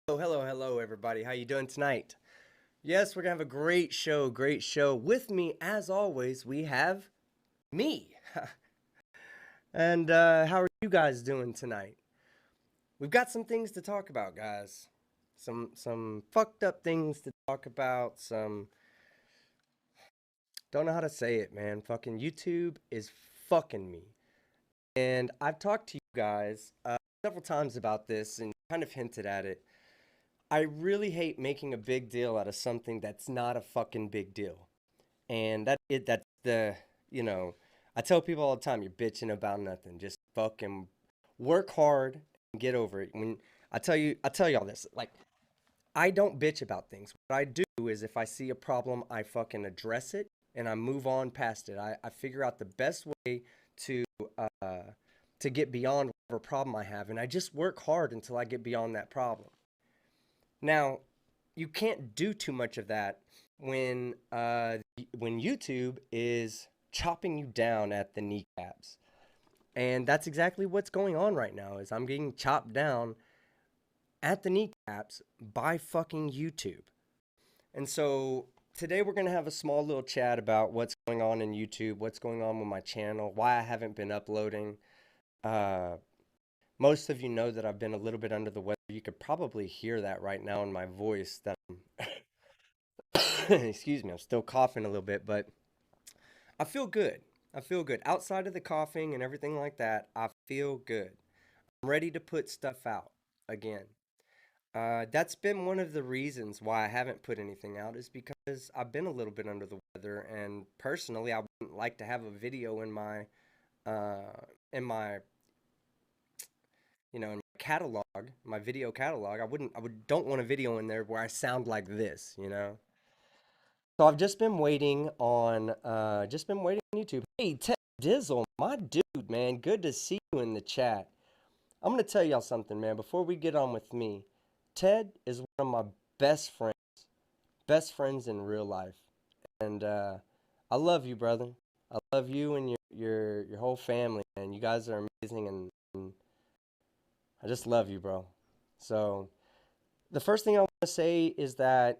Hello, everybody. How you doing tonight? Yes, we're gonna have a great show, great show. With me, as always, we have me. And how are you guys doing tonight? We've got some things to talk about, guys. Some fucked up things to talk about. Some don't know how to say it, man. Fucking YouTube is fucking me. And I've talked to you guys several times about this and kind of hinted at it. I really hate making a big deal out of something that's not a fucking big deal. And that's the, you know, I tell people all the time, you're bitching about nothing. Just fucking work hard and get over it. When I tell y'all this, like I don't bitch about things. What I do is if I see a problem, I fucking address it and I move on past it. I figure out the best way to uh to get beyond whatever problem I have, and I just work hard until I get beyond that problem. Now, you can't do too much of that when YouTube is chopping you down at the kneecaps. And that's exactly what's going on right now is I'm getting chopped down at the kneecaps by fucking YouTube. And so today we're going to have a small little chat about what's going on in YouTube, what's going on with my channel, why I haven't been uploading. Uh Most of you know that I've been a little bit under the weather. You could probably hear that right now in my voice that excuse me, I'm still coughing a little bit, but I feel good. I feel good. Outside of the coughing and everything like that, I feel good. I'm ready to put stuff out again. That's been one of the reasons why I haven't put anything out is because I've been a little bit under the weather, and personally, I wouldn't like to have a video uh, in my in my catalog, my video catalog. Don't want a video in there where I sound like this. So I've just been waiting on YouTube. Hey, Ted Dizzle, my dude, man, good to see you in the chat. I'm gonna tell y'all something, man, before we get on with me. Ted is one of my best friends in real life. And I love you, brother. I love you and your whole family, man. You guys are amazing, and I just love you, bro. So the first thing I want to say is that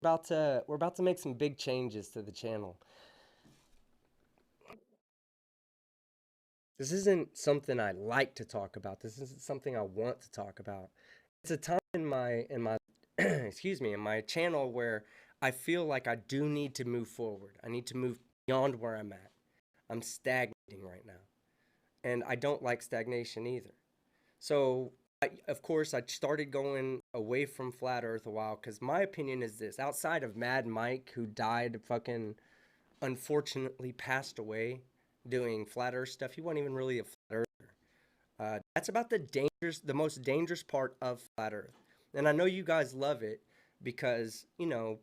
we're about to make some big changes to the channel. This isn't something I like to talk about. This isn't something I want to talk about. It's a time in my excuse me, in my channel where I feel like I do need to move forward. I need to move beyond where I'm at. I'm stagnating right now. And I don't like stagnation either. So, of course, I started going away from Flat Earth a while because my opinion is this. Outside of Mad Mike, who died fucking unfortunately passed away doing Flat Earth stuff, he wasn't even really a Flat Earther. That's about the most dangerous part of Flat Earth. And I know you guys love it because,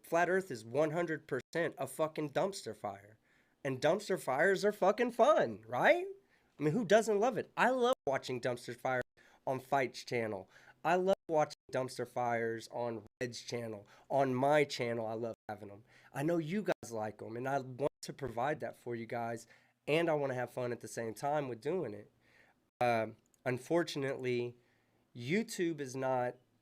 Flat Earth is 100% a fucking dumpster fire. And dumpster fires are fucking fun, right? I mean, who doesn't love it? I love watching dumpster fires on Fight's channel. I love watching dumpster fires on Red's channel. On my channel, I love having them. I know you guys like them, and I want to provide that for you guys, and I want to have fun at the same time with doing it. Uh, Unfortunately, YouTube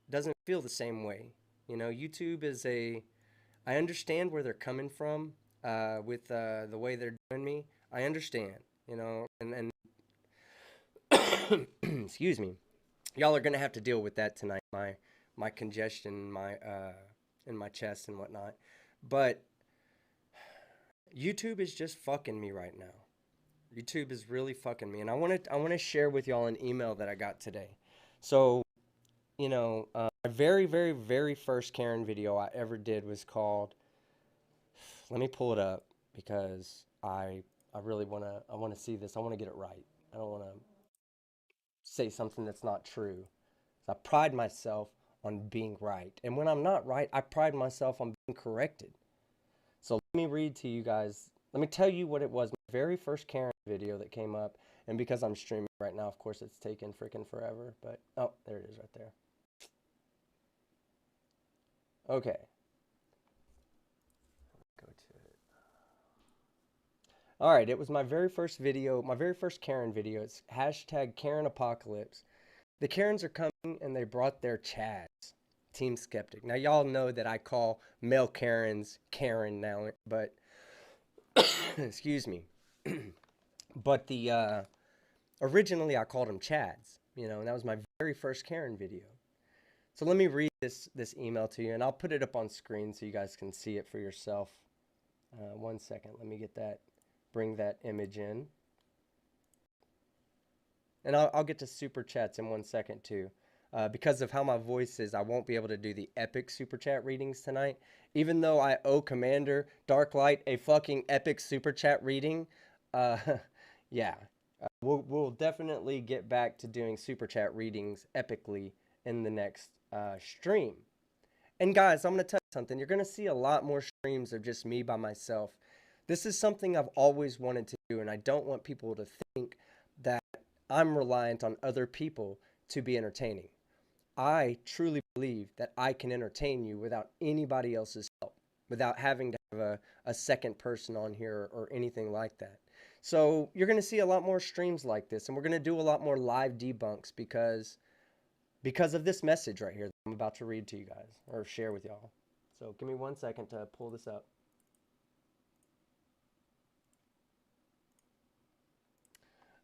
doesn't feel the same way. YouTube is I understand where they're coming from with the way they're doing me. I understand, and excuse me, y'all are gonna have to deal with that tonight. My congestion, my in my chest and whatnot. But YouTube is just fucking me right now. YouTube is really fucking me, and I want to share with y'all an email that I got today. So, my very, very, very first Karen video I ever did was called. Let me pull it up because I really wanna see this. I want to get it right. I don't want to say something that's not true. I pride myself on being right, and when I'm not right, I pride myself on being corrected. So let me read to you guys. Let me tell you what it was. My very first Karen video that came up. And because I'm streaming right now, of course, it's taken freaking forever. But, oh, there it is right there. Okay. Go to it. All right, it was my very first video, my very first Karen video. It's hashtag Karen Apocalypse. The Karens are coming and they brought their Chads. Team Skeptic. Now, y'all know that I call male Karens Karen now, but excuse me. But originally I called them Chads, and that was my very first Karen video. So let me read this email to you, and I'll put it up on screen so you guys can see it for yourself. 1 second. Let me bring that image in. And I'll get to super chats in 1 second too. Because of how my voice is, I won't be able to do the epic super chat readings tonight. Even though I owe Commander Darklight a fucking epic super chat reading, yeah. We'll definitely get back to doing super chat readings epically in the next stream. And guys, I'm going to tell you something. You're going to see a lot more streams of just me by myself. This is something I've always wanted to do, and I don't want people to think that I'm reliant on other people to be entertaining. I truly believe that I can entertain you without anybody else's help, without having to have a second person on here or anything like that. So you're going to see a lot more streams like this, and we're going to do a lot more live debunks because of this message right here that I'm about to read to you guys or share with y'all. So give me 1 second to pull this up.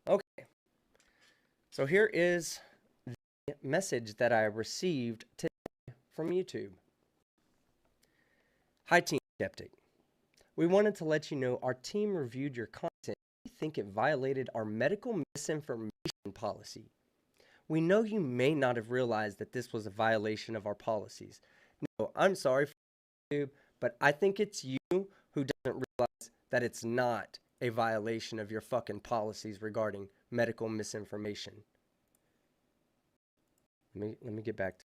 Okay. So here is the message that I received today from YouTube. Hi, Team Skeptic. We wanted to let you know our team reviewed your content. We think it violated our medical misinformation policy. We know you may not have realized that this was a violation of our policies. No, I'm sorry for YouTube, but I think it's you who doesn't realize that it's not a violation of your fucking policies regarding medical misinformation. Let me get back to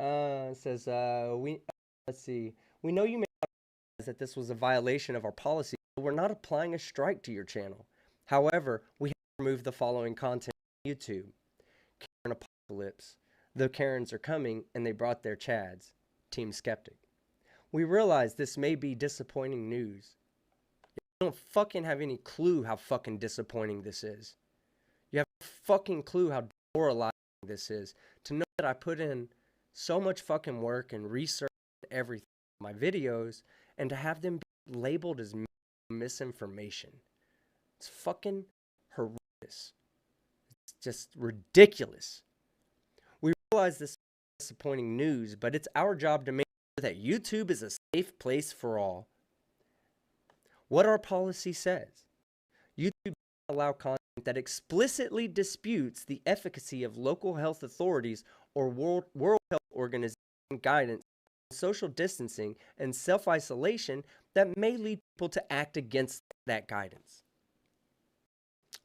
it. It says let's see. We know you may not realize that this was a violation of our policy, but we're not applying a strike to your channel. However, we have removed the following content on YouTube. Karen Apocalypse. The Karens are coming and they brought their Chads. Team Skeptic. We realize this may be disappointing news. You don't fucking have any clue how fucking disappointing this is. You have no fucking clue how demoralizing this is. To know that I put in so much fucking work and research and everything in my videos and to have them be labeled as misinformation. It's fucking horrendous. It's just ridiculous. We realize this is disappointing news, but it's our job to make sure that YouTube is a safe place for all. What our policy says. YouTube doesn't allow content that explicitly disputes the efficacy of local health authorities or World Health Organization guidance on social distancing and self-isolation that may lead people to act against that guidance.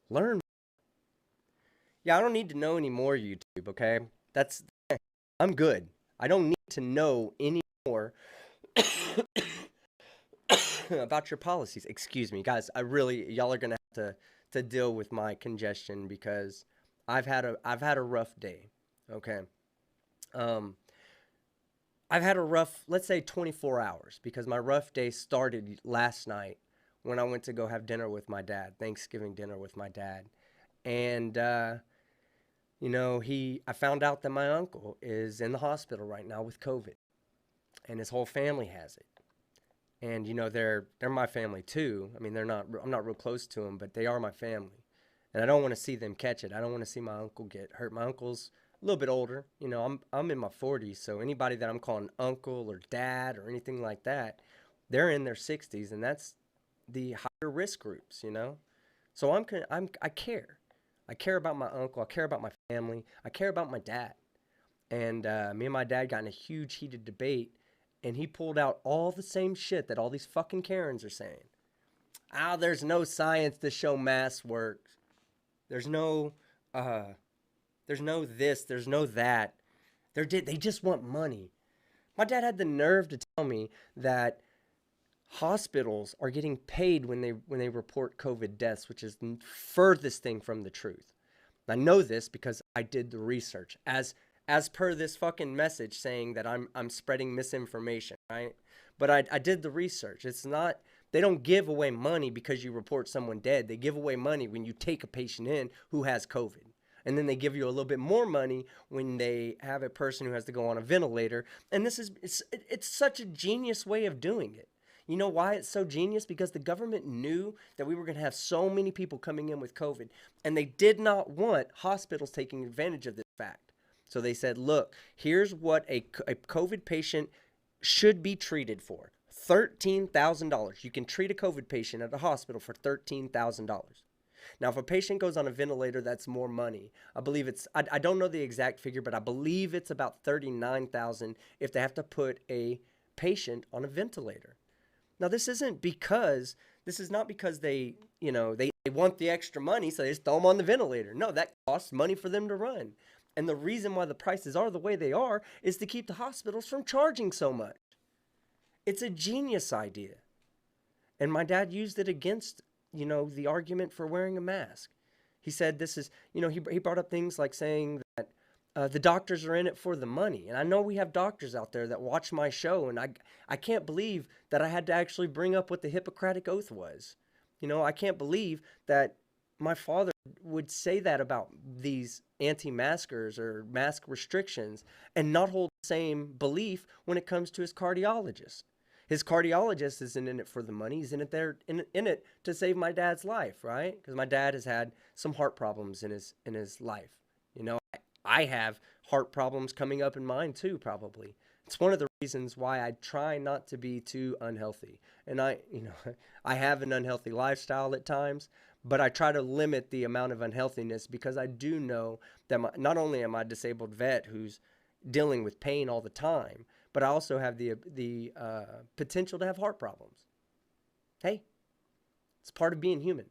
Learn. Yeah, I don't need to know any more, YouTube, okay? I'm good. I don't need to know any more about your policies. Excuse me, guys. Y'all are gonna have to deal with my congestion because I've had a rough day. Okay. I've had a rough, let's say 24 hours, because my rough day started last night when I went to go have dinner with my dad, Thanksgiving dinner with my dad. And you know, I found out that my uncle is in the hospital right now with COVID, and his whole family has it. And you know, they're my family too. I mean, I'm not real close to them, but they are my family. And I don't want to see them catch it. I don't want to see my uncle get hurt. My uncle's a little bit older. You know, I'm in my 40s, so anybody that I'm calling uncle or dad or anything like that, they're in their 60s, and that's the higher risk groups, you know. So I care. I care about my uncle. I care about my family. I care about my dad. And me and my dad got in a huge heated debate, and he pulled out all the same shit that all these fucking Karens are saying. There's no science to show masks works. There's no this, there's no that. They just want money. My dad had the nerve to tell me that hospitals are getting paid when they report COVID deaths, which is the furthest thing from the truth. I know this because I did the research. As per this fucking message saying that I'm spreading misinformation, right? But I did the research. It's not, they don't give away money because you report someone dead. They give away money when you take a patient in who has COVID. And then they give you a little bit more money when they have a person who has to go on a ventilator. And it's such a genius way of doing it. You know why it's so genius? Because the government knew that we were going to have so many people coming in with COVID, and they did not want hospitals taking advantage of this fact. So they said, look, here's what a COVID patient should be treated for. $13,000. You can treat a COVID patient at a hospital for $13,000. Now, if a patient goes on a ventilator, that's more money. I believe I don't know the exact figure, but I believe it's about $39,000 if they have to put a patient on a ventilator. Now, this is not because they want the extra money, so they just throw them on the ventilator. No, that costs money for them to run. And the reason why the prices are the way they are is to keep the hospitals from charging so much. It's a genius idea. And my dad used it against, the argument for wearing a mask. He said this is, he brought up things like saying that the doctors are in it for the money. And I know we have doctors out there that watch my show, and I can't believe that I had to actually bring up what the Hippocratic Oath was. I can't believe that my father would say that about these anti-maskers or mask restrictions and not hold the same belief when it comes to his cardiologist. His cardiologist isn't in it for the money. He's in it to save my dad's life, right? Because my dad has had some heart problems in his life. I have heart problems coming up in mine too, probably. It's one of the reasons why I try not to be too unhealthy. And I have an unhealthy lifestyle at times, but I try to limit the amount of unhealthiness because I do know that not only am I a disabled vet who's dealing with pain all the time, but I also have the potential to have heart problems. Hey, it's part of being human.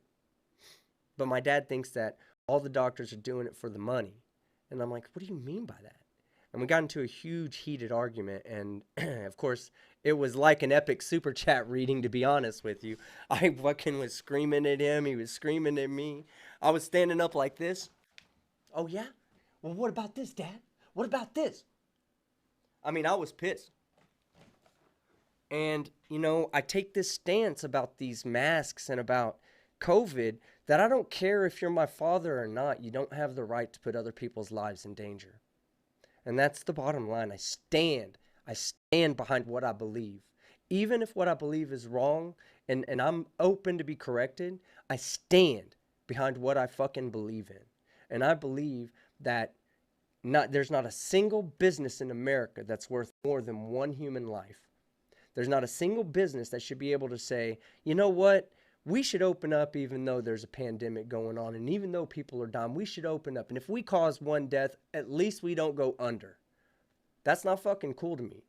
But my dad thinks that all the doctors are doing it for the money. And I'm like, what do you mean by that? And we got into a huge heated argument. And of course, it was like an epic super chat reading, to be honest with you. I fucking was screaming at him. He was screaming at me. I was standing up like this. Oh, yeah? Well, what about this, Dad? What about this? I mean, I was pissed. And, I take this stance about these masks and about COVID that I don't care if you're my father or not. You don't have the right to put other people's lives in danger. And that's the bottom line. I stand behind what I believe. Even if what I believe is wrong and I'm open to be corrected, I stand behind what I fucking believe in. And I believe that there's not a single business in America that's worth more than one human life. There's not a single business that should be able to say, you know what? We should open up even though there's a pandemic going on. And even though people are dying, we should open up. And if we cause one death, at least we don't go under. That's not fucking cool to me.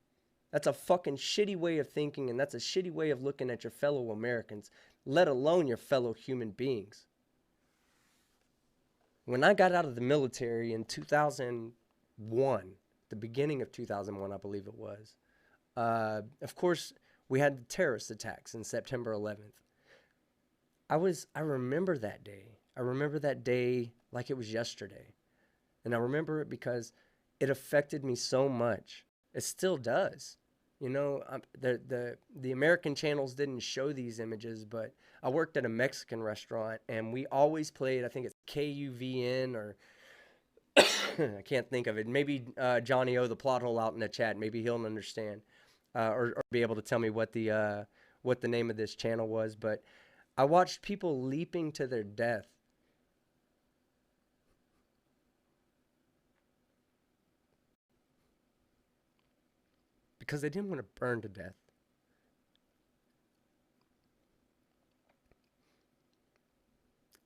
That's a fucking shitty way of thinking. And that's a shitty way of looking at your fellow Americans, let alone your fellow human beings. When I got out of the military in 2001, the beginning of 2001, I believe it was, of course, we had the terrorist attacks on September 11th. I remember that day. I remember that day like it was yesterday. And I remember it because it affected me so much. It still does. The American channels didn't show these images, but I worked at a Mexican restaurant and we always played, I think it's KUVN or I can't think of it. Maybe Johnny O, the plot hole out in the chat, maybe he'll understand or be able to tell me what the name of this channel was. But I watched people leaping to their death. Because they didn't want to burn to death.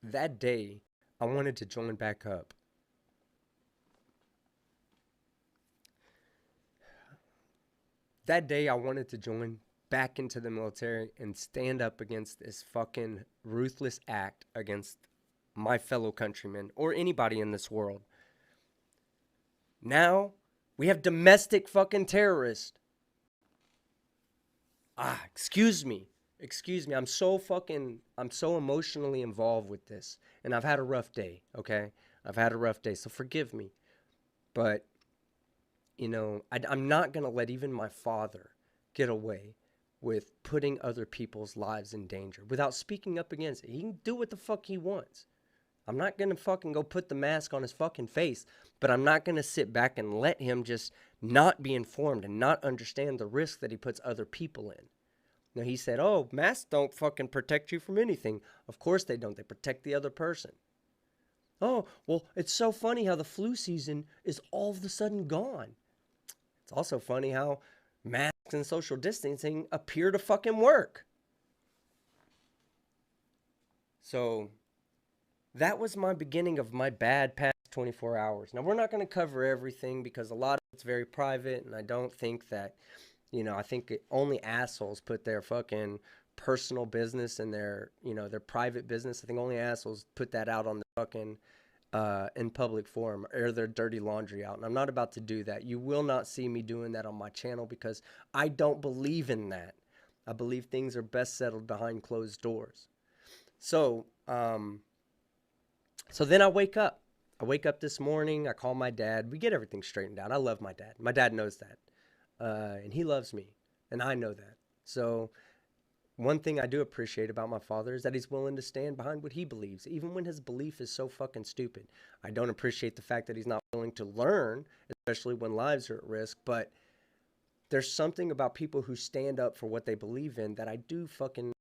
That day, I wanted to join back up. That day, I wanted to join back into the military and stand up against this fucking ruthless act against my fellow countrymen or anybody in this world. Now, we have domestic fucking terrorists. Excuse me. I'm so emotionally involved with this. And I've had a rough day, okay? I've had a rough day, so forgive me. But, I'm not going to let even my father get away with putting other people's lives in danger without speaking up against it. He can do what the fuck he wants. I'm not going to fucking go put the mask on his fucking face, but I'm not going to sit back and let him just not be informed and not understand the risk that he puts other people in. Now, he said, oh, masks don't fucking protect you from anything. Of course they don't. They protect the other person. Oh, well, it's so funny how the flu season is all of a sudden gone. It's also funny how masks and social distancing appear to fucking work. So that was my beginning of my bad past 24 hours. Now, we're not going to cover everything because a lot of it's very private, and I don't think that, I think only assholes put their fucking personal business and their, their private business. I think only assholes put that out on the fucking in public forum, air their dirty laundry out. And I'm not about to do that. You will not see me doing that on my channel because I don't believe in that. I believe things are best settled behind closed doors. So then I wake up. I wake up this morning. I call my dad. We get everything straightened out. I love my dad. My dad knows that. And he loves me. And I know that. So one thing I do appreciate about my father is that he's willing to stand behind what he believes, even when his belief is so fucking stupid. I don't appreciate the fact that he's not willing to learn, especially when lives are at risk. But there's something about people who stand up for what they believe in that I do fucking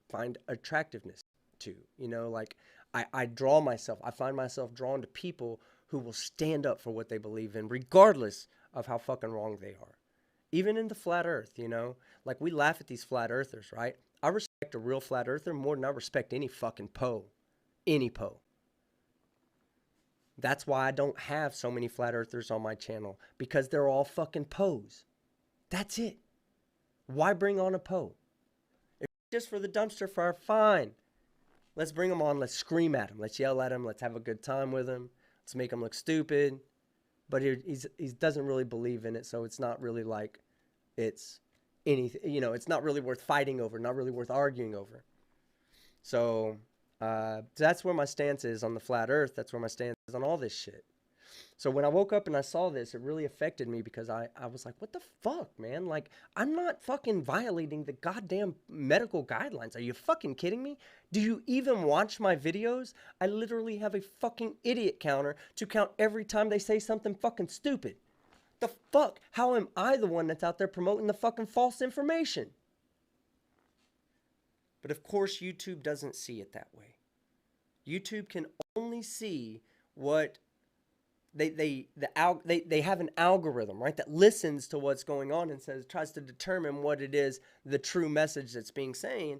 find attractiveness to. Like I draw myself, I find myself drawn to people who will stand up for what they believe in, regardless of how fucking wrong they are. Even in the flat earth, like we laugh at these flat earthers, right? I respect a real flat earther more than I respect any fucking Poe. Any Poe. That's why I don't have so many flat earthers on my channel, because they're all fucking Poes. That's it. Why bring on a Poe? If it's just for the dumpster fire, fine. Let's bring him on. Let's scream at him. Let's yell at him. Let's have a good time with him. Let's make him look stupid. But he doesn't really believe in it, so it's not really like it's anything. It's not really worth fighting over, not really worth arguing over. So that's where my stance is on the flat earth. That's where my stance is on all this shit. So when I woke up and I saw this, it really affected me because I was like, what the fuck, man? Like, I'm not fucking violating the goddamn medical guidelines. Are you fucking kidding me? Do you even watch my videos? I literally have a fucking idiot counter to count every time they say something fucking stupid. The fuck? How am I the one that's out there promoting the fucking false information? But of course, YouTube doesn't see it that way. YouTube can only see what they have an algorithm, right, that listens to what's going on and tries to determine what it is, the true message that's being saying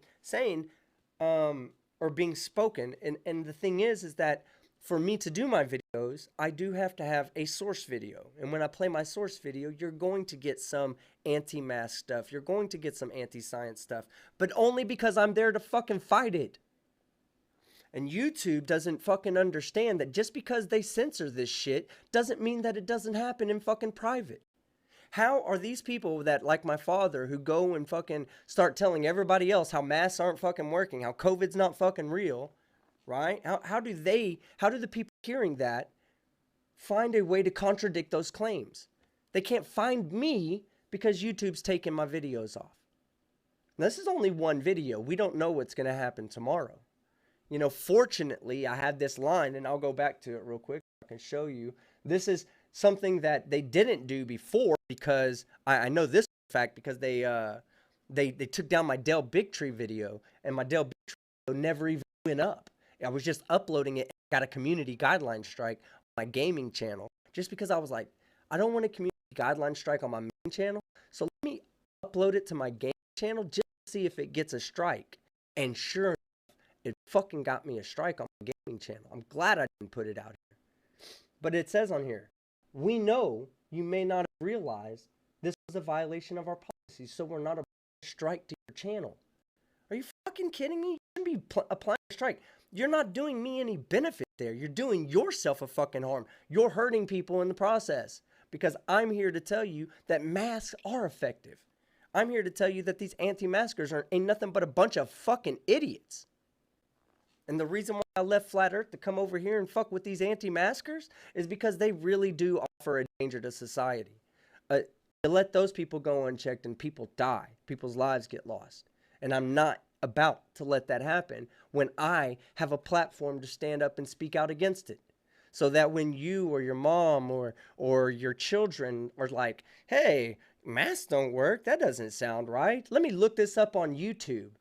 or being spoken. And the thing is that for me to do my videos, I do have to have a source video. And when I play my source video, you're going to get some anti-mask stuff. You're going to get some anti-science stuff, but only because I'm there to fucking fight it. And YouTube doesn't fucking understand that just because they censor this shit doesn't mean that it doesn't happen in fucking private. How are these people that, like my father, who go and fucking start telling everybody else how masks aren't fucking working, how COVID's not fucking real, right? How do the people hearing that find a way to contradict those claims? They can't find me because YouTube's taking my videos off. Now, this is only one video. We don't know what's going to happen tomorrow. Fortunately, I had this line, and I'll go back to it real quick. I can show you. This is something that they didn't do before, because I know this fact because they took down my Dell Bigtree video, and my Dell Bigtree video never even went up. I was just uploading it and got a community guideline strike on my gaming channel just because I was like, I don't want a community guideline strike on my main channel, so let me upload it to my gaming channel just to see if it gets a strike. And sure, it fucking got me a strike on my gaming channel. I'm glad I didn't put it out here. But it says on here, we know you may not have realized this was a violation of our policies, so we're not a strike to your channel. Are you fucking kidding me? You shouldn't be applying a strike. You're not doing me any benefit there. You're doing yourself a fucking harm. You're hurting people in the process, because I'm here to tell you that masks are effective. I'm here to tell you that these anti-maskers ain't nothing but a bunch of fucking idiots. And the reason why I left Flat Earth to come over here and fuck with these anti-maskers is because they really do offer a danger to society. You let those people go unchecked and people die. People's lives get lost. And I'm not about to let that happen when I have a platform to stand up and speak out against it. So that when you or your mom or your children are like, hey, masks don't work, that doesn't sound right, let me look this up on YouTube.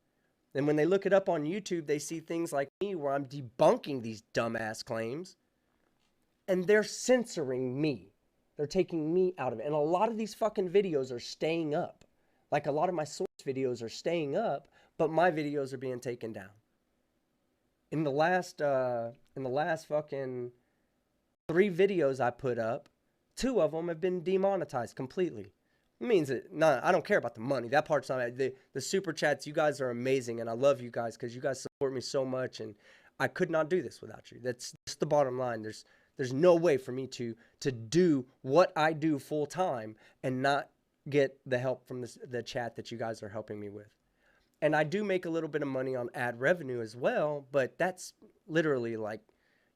And when they look it up on YouTube, they see things like me where I'm debunking these dumbass claims, and they're censoring me. They're taking me out of it. And a lot of these fucking videos are staying up. Like a lot of my source videos are staying up, but my videos are being taken down. In the last fucking 3 videos I put up, 2 of them have been demonetized completely. It means that I don't care about the money. That part's not the super chats. You guys are amazing, and I love you guys because you guys support me so much, and I could not do this without you. That's just the bottom line. There's no way for me to do what I do full time and not get the help from the chat that you guys are helping me with. And I do make a little bit of money on ad revenue as well, but that's literally like,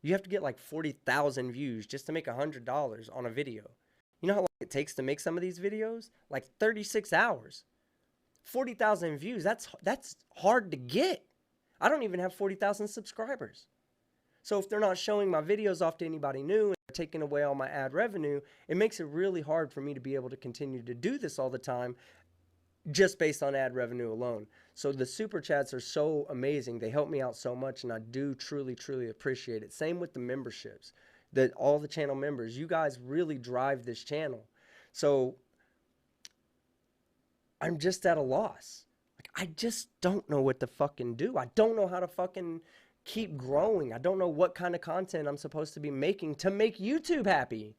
you have to get like 40,000 views just to make $100 on a video. You know how long it takes to make some of these videos? Like 36 hours. 40,000 views, that's hard to get. I don't even have 40,000 subscribers. So if they're not showing my videos off to anybody new and they're taking away all my ad revenue, it makes it really hard for me to be able to continue to do this all the time just based on ad revenue alone. So the super chats are so amazing. They help me out so much, and I do truly, truly appreciate it. Same with the memberships. All the channel members, you guys really drive this channel. So I'm just at a loss. Like, I just don't know what to fucking do. I don't know how to fucking keep growing. I don't know what kind of content I'm supposed to be making to make YouTube happy.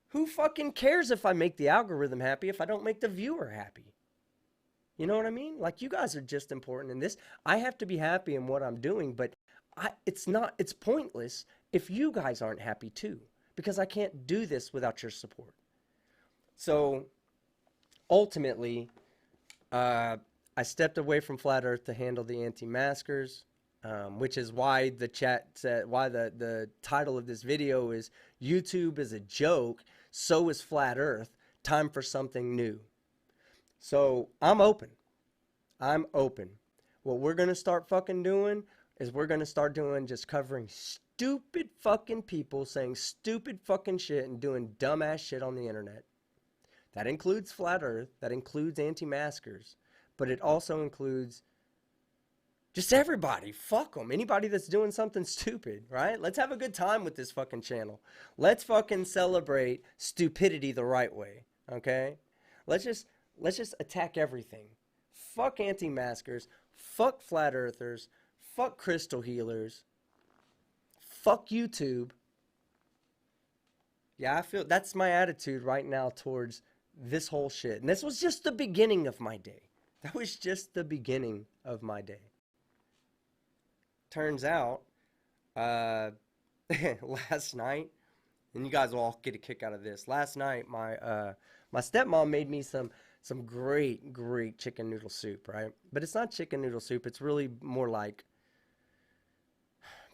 Who fucking cares if I make the algorithm happy if I don't make the viewer happy? You know what I mean? Like, you guys are just important in this. I have to be happy in what I'm doing, but it's pointless if you guys aren't happy too, because I can't do this without your support. So ultimately, I stepped away from Flat Earth to handle the anti-maskers, which is why the chat said, why the title of this video is YouTube is a joke, so is Flat Earth, time for something new. So I'm open. I'm open. What we're going to start fucking doing is we're going to start doing just covering stupid fucking people saying stupid fucking shit and doing dumbass shit on the internet. That includes Flat Earth. That includes anti-maskers. But it also includes just everybody. Fuck them. Anybody that's doing something stupid, right? Let's have a good time with this fucking channel. Let's fucking celebrate stupidity the right way, okay? Let's just attack everything. Fuck anti-maskers. Fuck flat earthers. Fuck crystal healers. Fuck YouTube. Yeah, I feel that's my attitude right now towards this whole shit. And this was just the beginning of my day. That was just the beginning of my day. Turns out, last night, and you guys will all get a kick out of this. Last night, my stepmom made me some great chicken noodle soup, right? But it's not chicken noodle soup. It's really more like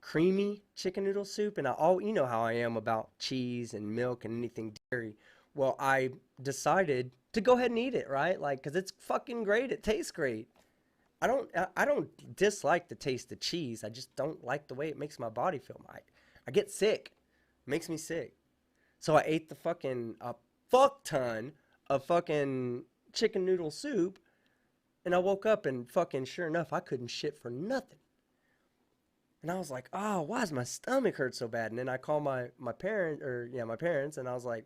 creamy chicken noodle soup. And you know how I am about cheese and milk and anything dairy. Well, I decided to go ahead and eat it, right? Like, cause it's fucking great. It tastes great. I don't dislike the taste of cheese. I just don't like the way it makes my body feel. I get sick. It makes me sick. So I ate the fucking fuck ton of fucking chicken noodle soup, and I woke up and fucking sure enough, I couldn't shit for nothing. And I was like, oh, why does my stomach hurt so bad? And then I called my parents, and I was like,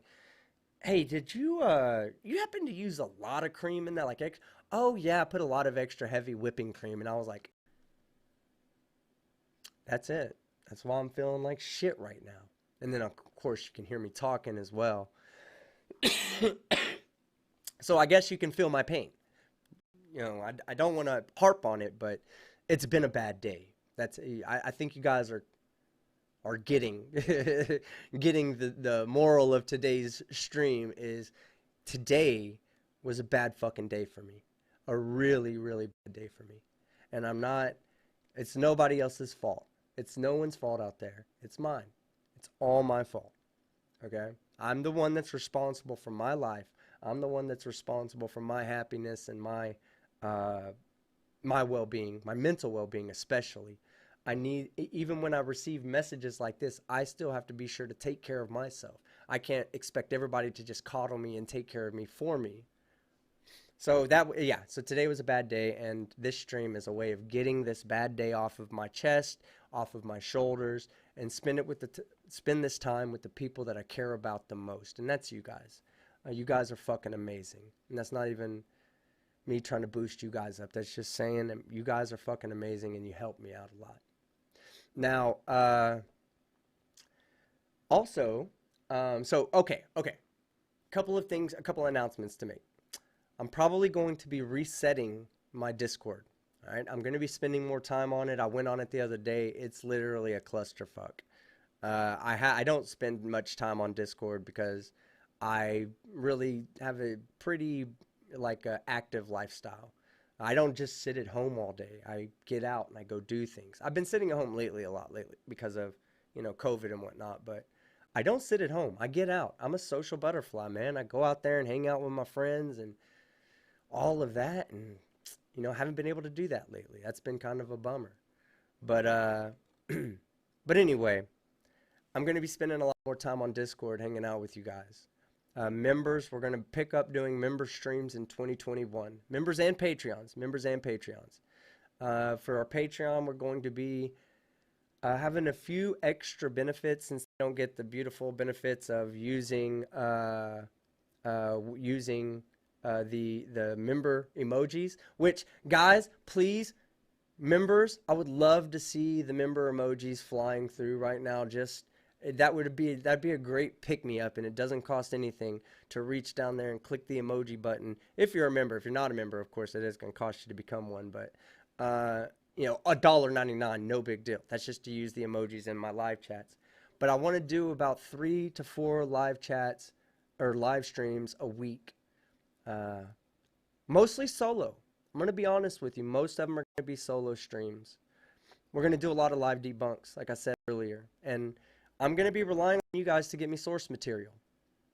hey, did you happen to use a lot of cream in that? Like, oh yeah, I put a lot of extra heavy whipping cream. And I was like, that's it. That's why I'm feeling like shit right now. And then of course you can hear me talking as well. So I guess you can feel my pain. You know, I don't want to harp on it, but it's been a bad day. I think you guys are getting getting the moral of today's stream is today was a bad fucking day for me. A really, really bad day for me. And it's nobody else's fault. It's no one's fault out there. It's mine. It's all my fault. Okay? I'm the one that's responsible for my life. I'm the one that's responsible for my happiness and my uh, my well-being, my mental well-being especially. I need, even when I receive messages like this, I still have to be sure to take care of myself. I can't expect everybody to just coddle me and take care of me for me. So that, yeah, so today was a bad day, and this stream is a way of getting this bad day off of my chest, off of my shoulders, and spend this time with the people that I care about the most, and that's you guys. You guys are fucking amazing, and that's not even me trying to boost you guys up. That's just saying that you guys are fucking amazing, and you help me out a lot. Now, also, okay, couple of things, a couple of announcements to make. I'm probably going to be resetting my Discord. All right, I'm going to be spending more time on it. I went on it the other day. It's literally a clusterfuck. I don't spend much time on Discord because I really have a pretty active lifestyle. I don't just sit at home all day. I get out and I go do things. I've been sitting at home a lot lately because of, COVID and whatnot, but I don't sit at home. I get out. I'm a social butterfly, man. I go out there and hang out with my friends and all of that, and haven't been able to do that lately. That's been kind of a bummer. But but anyway, I'm going to be spending a lot more time on Discord hanging out with you guys. Members, we're going to pick up doing member streams in 2021. Members and Patreons. For our Patreon, we're going to be having a few extra benefits since they don't get the beautiful benefits of using the member emojis. Which, guys, please, members, I would love to see the member emojis flying through right now. Just that'd be a great pick me up, and it doesn't cost anything to reach down there and click the emoji button if you're a member. If you're not a member, of course, it is going to cost you to become one, but $1.99, no big deal. That's just to use the emojis in my live chats. But I want to do about 3 to 4 live chats or live streams a week, mostly solo. I'm going to be honest with you, most of them are going to be solo streams. We're going to do a lot of live debunks, like I said earlier, and I'm going to be relying on you guys to get me source material.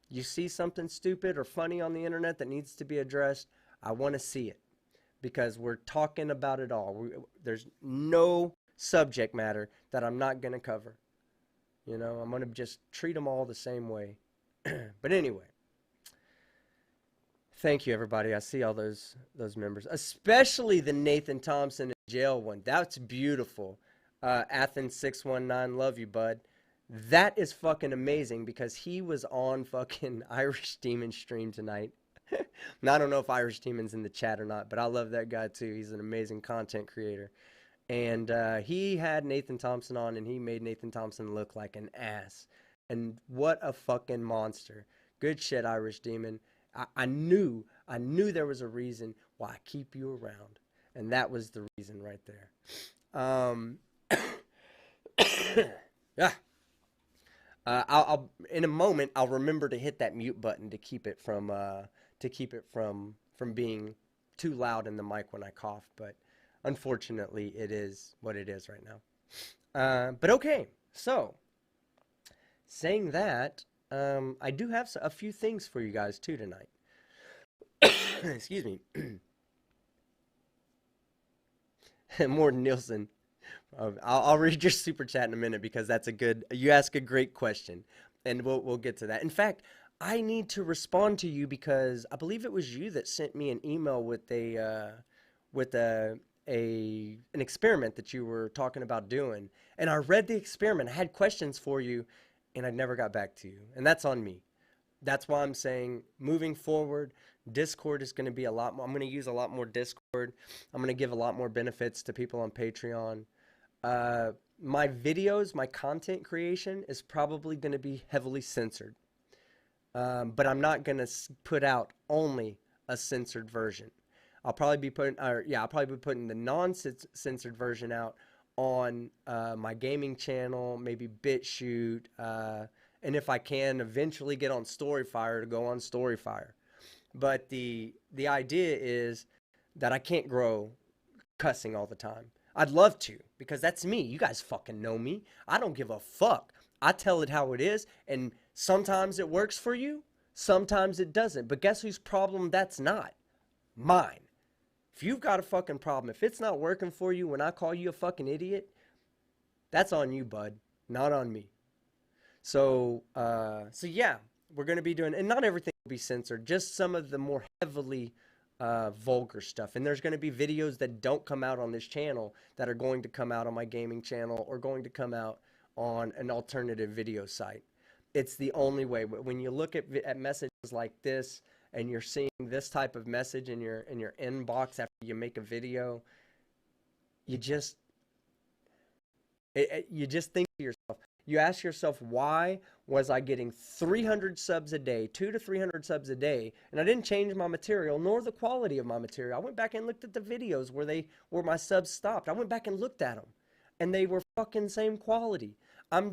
You see something stupid or funny on the internet that needs to be addressed, I want to see it, because we're talking about it all. There's no subject matter that I'm not going to cover. I'm going to just treat them all the same way. But anyway, thank you, everybody. I see all those members, especially the Nathan Thompson in jail one. That's beautiful. Athens619, love you, bud. That is fucking amazing because he was on fucking Irish Demon stream tonight. Now, I don't know if Irish Demon's in the chat or not, but I love that guy too. He's an amazing content creator. And he had Nathan Thompson on, and he made Nathan Thompson look like an ass. And what a fucking monster. Good shit, Irish Demon. I knew there was a reason why I keep you around. And that was the reason right there. Yeah. I'll in a moment I'll remember to hit that mute button to keep it from being too loud in the mic when I cough, but unfortunately it is what it is right now. But okay, so saying that, I do have a few things for you guys too tonight. Excuse me. Morton Nielsen. I'll read your super chat in a minute because you ask a great question, and we'll get to that. In fact, I need to respond to you because I believe it was you that sent me an email with an experiment that you were talking about doing, and I read the experiment. I had questions for you, and I never got back to you, and that's on me. That's why I'm saying moving forward, Discord is going to be a lot more. I'm going to use a lot more Discord. I'm going to give a lot more benefits to people on Patreon. My videos, my content creation is probably going to be heavily censored. But I'm not going to put out only a censored version. I'll probably be putting the non-censored version out on my gaming channel, maybe BitChute, and if I can eventually get on Storyfire, to go on Storyfire. But the idea is that I can't grow cussing all the time. I'd love to, because that's me. You guys fucking know me. I don't give a fuck. I tell it how it is, and sometimes it works for you, sometimes it doesn't. But guess whose problem that's not? Mine. If you've got a fucking problem, if it's not working for you when I call you a fucking idiot, that's on you, bud, not on me. So yeah, we're gonna be doing, and not everything will be censored, just some of the more heavily vulgar stuff. And there's gonna be videos that don't come out on this channel that are going to come out on my gaming channel or going to come out on an alternative video site. It's the only way. When you look at messages like this, and you're seeing this type of message in your inbox after you make a video, you just you just think to yourself, you ask yourself, why was I getting 300 subs a day, 200 to 300 subs a day, and I didn't change my material nor the quality of my material? I went back and looked at the videos where my subs stopped. I went back and looked at them, and they were fucking same quality. I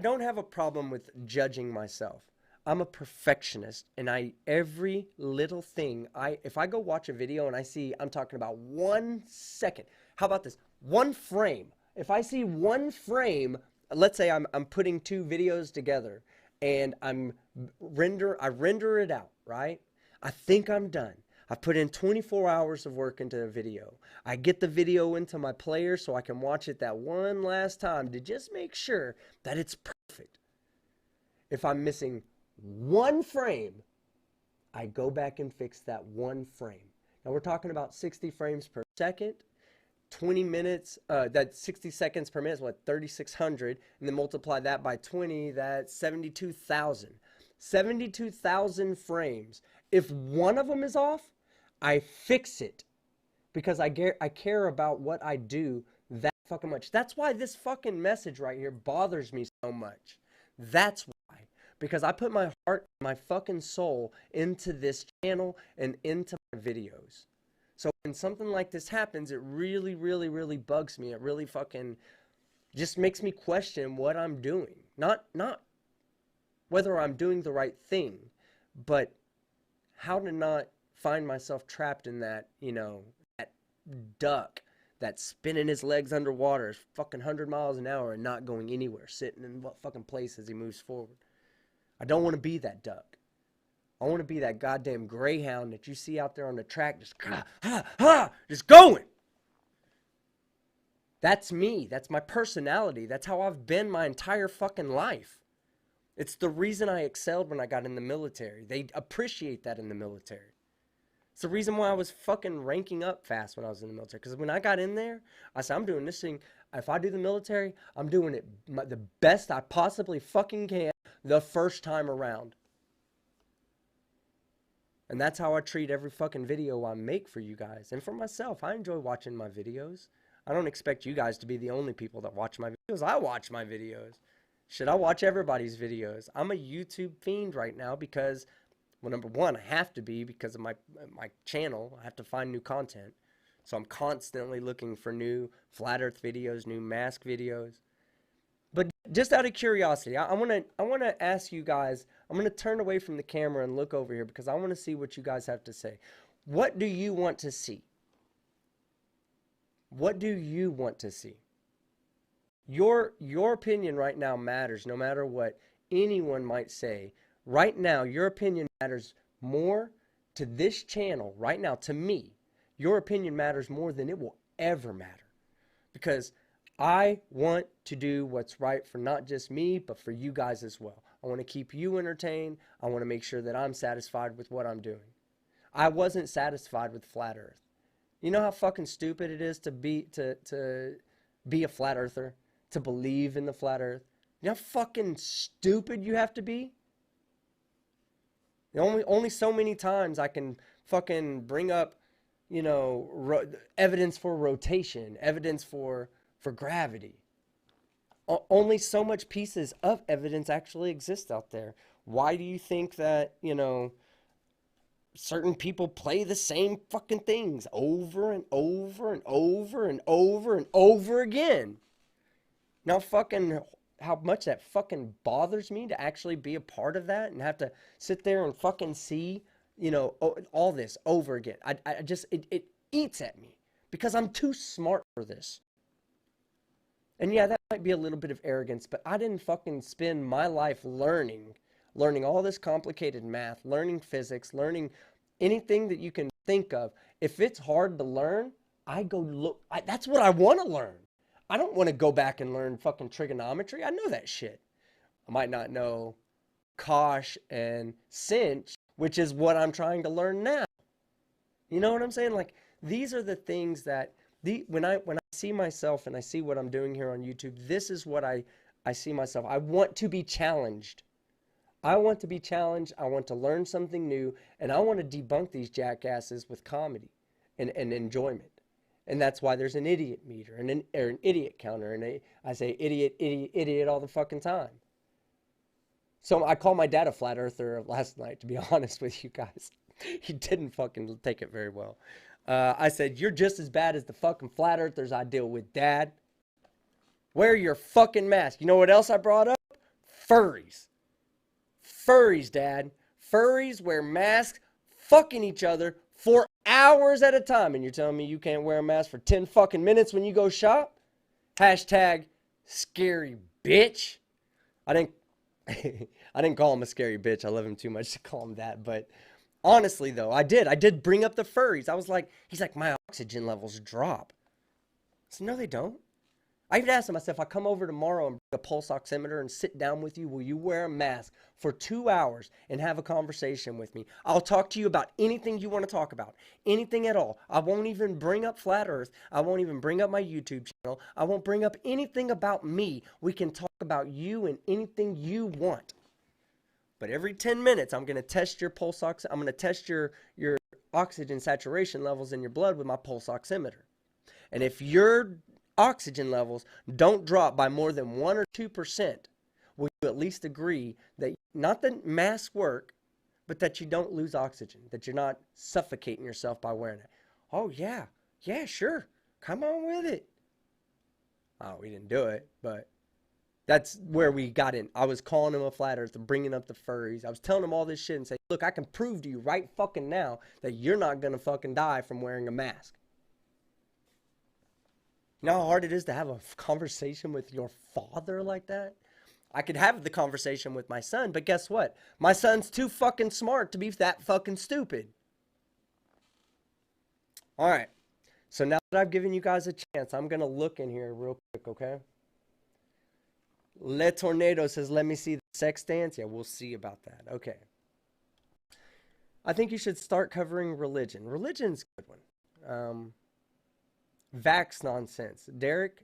don't have a problem with judging myself. I'm a perfectionist, and every little thing, if I go watch a video and I see, I'm talking about 1 second. How about this? One frame. If I see one frame, let's say I'm putting two videos together and I render it out, right? I think I'm done. I put in 24 hours of work into a video. I get the video into my player so I can watch it that one last time to just make sure that it's perfect. If I'm missing one frame, I go back and fix that one frame. Now we're talking about 60 frames per second, 20 minutes, that's 60 seconds per minute is what, 3,600, and then multiply that by 20, that's 72,000. 72,000 frames. If one of them is off, I fix it because I care about what I do that fucking much. That's why this fucking message right here bothers me so much. That's why. Because I put my heart, my fucking soul into this channel and into my videos. So when something like this happens, it really, really, really bugs me. It really fucking just makes me question what I'm doing. Not whether I'm doing the right thing, but how to not find myself trapped in that, that duck that's spinning his legs underwater, fucking 100 miles an hour and not going anywhere, sitting in what fucking place as he moves forward. I don't want to be that duck. I want to be that goddamn greyhound that you see out there on the track, just just going. That's me. That's my personality. That's how I've been my entire fucking life. It's the reason I excelled when I got in the military. They appreciate that in the military. It's the reason why I was fucking ranking up fast when I was in the military. Because when I got in there, I said, I'm doing this thing. If I do the military, I'm doing it the best I possibly fucking can the first time around. And that's how I treat every fucking video I make for you guys. And for myself, I enjoy watching my videos. I don't expect you guys to be the only people that watch my videos. I watch my videos. Should I watch everybody's videos? I'm a YouTube fiend right now because, well, number one, I have to be because of my channel. I have to find new content. So I'm constantly looking for new flat earth videos, new mask videos. But just out of curiosity, I want to ask you guys, I'm going to turn away from the camera and look over here because I want to see what you guys have to say. What do you want to see? What do you want to see? Your opinion right now matters no matter what anyone might say. Right now, your opinion matters more to this channel right now, to me. Your opinion matters more than it will ever matter. Because I want to do what's right for not just me, but for you guys as well. I want to keep you entertained. I want to make sure that I'm satisfied with what I'm doing. I wasn't satisfied with flat earth. You know how fucking stupid it is to be a flat earther? To believe in the flat earth? You know how fucking stupid you have to be? Only so many times I can fucking bring up, evidence for rotation, evidence for gravity. Only so much pieces of evidence actually exist out there. Why do you think that, certain people play the same fucking things over and over and over and over and over again? Now fucking how much that fucking bothers me to actually be a part of that and have to sit there and fucking see, all this over again. I just, it eats at me because I'm too smart for this. And yeah, that might be a little bit of arrogance, but I didn't fucking spend my life learning learning all this complicated math, learning physics, learning anything that you can think of. If it's hard to learn, I go look. That's what I want to learn. I don't want to go back and learn fucking trigonometry. I know that shit. I might not know cosh and sinh, which is what I'm trying to learn now. You know what I'm saying? Like, these are the things that when I see myself and I see what I'm doing here on YouTube, this is what I see myself. I want to be challenged. I want to be challenged. I want to learn something new, and I want to debunk these jackasses with comedy and enjoyment. And that's why there's an idiot meter and or an idiot counter. And I say idiot, idiot, idiot all the fucking time. So I called my dad a flat earther last night, to be honest with you guys. He didn't fucking take it very well. I said, you're just as bad as the fucking flat earthers I deal with, Dad. Wear your fucking mask. You know what else I brought up? Furries. Furries, Dad. Furries wear masks, fucking each other for hours at a time. And you're telling me you can't wear a mask for 10 fucking minutes when you go shop? Hashtag scary bitch. I didn't call him a scary bitch. I love him too much to call him that. But honestly, though, I did bring up the furries. I was like, he's like, my oxygen levels drop. I said, no, they don't. I even asked him, I said, if I come over tomorrow and bring a pulse oximeter and sit down with you, will you wear a mask for 2 hours and have a conversation with me? I'll talk to you about anything you want to talk about, anything at all. I won't even bring up Flat Earth. I won't even bring up my YouTube channel. I won't bring up anything about me. We can talk about you and anything you want. But every 10 minutes, I'm going to test your pulse I'm going to test your oxygen saturation levels in your blood with my pulse oximeter. And if your oxygen levels don't drop by more than 1 or 2%, will you at least agree that not that masks work, but that you don't lose oxygen, that you're not suffocating yourself by wearing it? Oh, yeah. Yeah, sure. Come on with it. Oh, we didn't do it, but that's where we got in. I was calling him a flat earther, bringing up the furries. I was telling him all this shit and saying, look, I can prove to you right fucking now that you're not going to fucking die from wearing a mask. You know how hard it is to have a conversation with your father like that? I could have the conversation with my son, but guess what? My son's too fucking smart to be that fucking stupid. All right. So now that I've given you guys a chance, I'm going to look in here real quick, okay? Le Tornado says, let me see the sex dance. Yeah, we'll see about that. Okay. I think you should start covering religion. Religion's a good one. Vax nonsense. Derek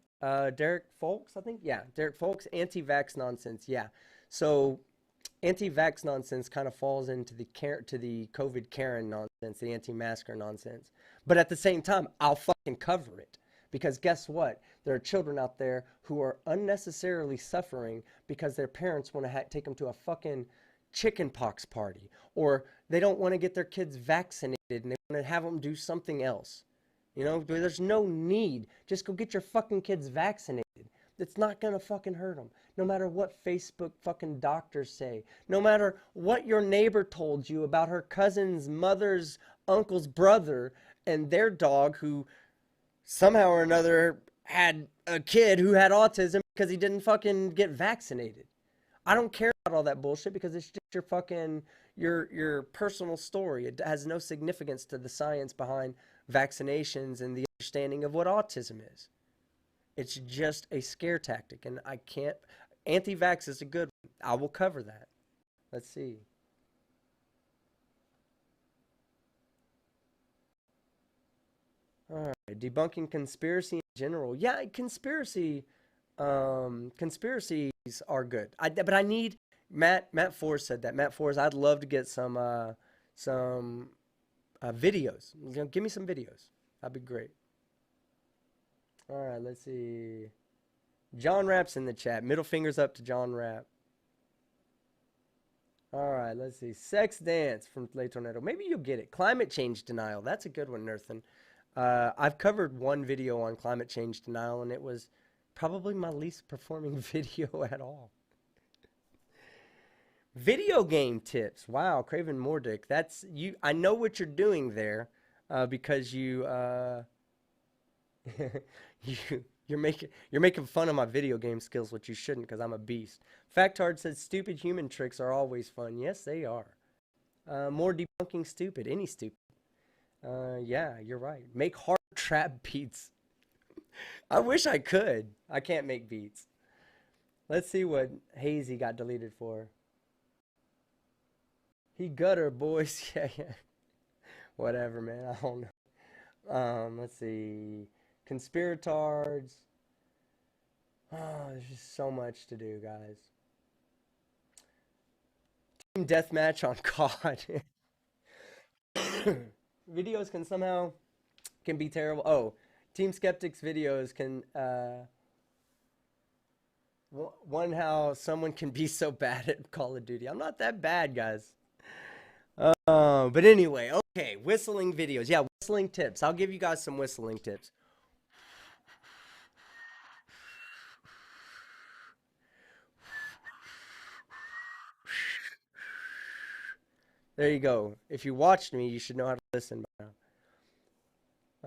Folks, I think. Yeah, Derek Folks, anti-vax nonsense. Yeah. So anti-vax nonsense kind of falls into the COVID Karen nonsense, the anti-masker nonsense. But at the same time, I'll fucking cover it. Because guess what? There are children out there who are unnecessarily suffering because their parents want to take them to a fucking chickenpox party. Or they don't want to get their kids vaccinated and they want to have them do something else. You know, there's no need. Just go get your fucking kids vaccinated. It's not going to fucking hurt them. No matter what Facebook fucking doctors say. No matter what your neighbor told you about her cousin's mother's uncle's brother and their dog who somehow or another had a kid who had autism because he didn't fucking get vaccinated. I don't care about all that bullshit because it's just your fucking, your personal story. It has no significance to the science behind vaccinations and the understanding of what autism is. It's just a scare tactic, and I can't. Anti-vax is a good one. I will cover that. Let's see. All right, debunking conspiracy in general. Yeah, conspiracies are good. But I need Matt Forrest said that. Matt Forrest, I'd love to get some videos. You know, give me some videos. That'd be great. All right, let's see. John Rapp's in the chat. Middle fingers up to John Rapp. All right, let's see. Sex dance from Le Tornado. Maybe you'll get it. Climate change denial. That's a good one, Nerthan. I've covered one video on climate change denial, and it was probably my least performing video at all. Video game tips. Wow, Craven Mordick. That's you. I know what you're doing there, because you You're making fun of my video game skills, which you shouldn't, because I'm a beast. Factard says stupid human tricks are always fun. Yes, they are. More debunking stupid. Any stupid. Yeah, you're right. Make hard trap beats. I wish I could. I can't make beats. Let's see what Hazy got deleted for. He gutter, boys. Yeah, yeah. Whatever, man. I don't know. Let's see. Conspiratards. Oh, there's just so much to do, guys. Team deathmatch on COD. Videos can be terrible. Oh, Team Skeptic's videos can one how someone can be so bad at Call of Duty. I'm not that bad, guys. But anyway, okay, whistling videos. Yeah, whistling tips. I'll give you guys some whistling tips. There you go. If you watched me, you should know how to listen by now.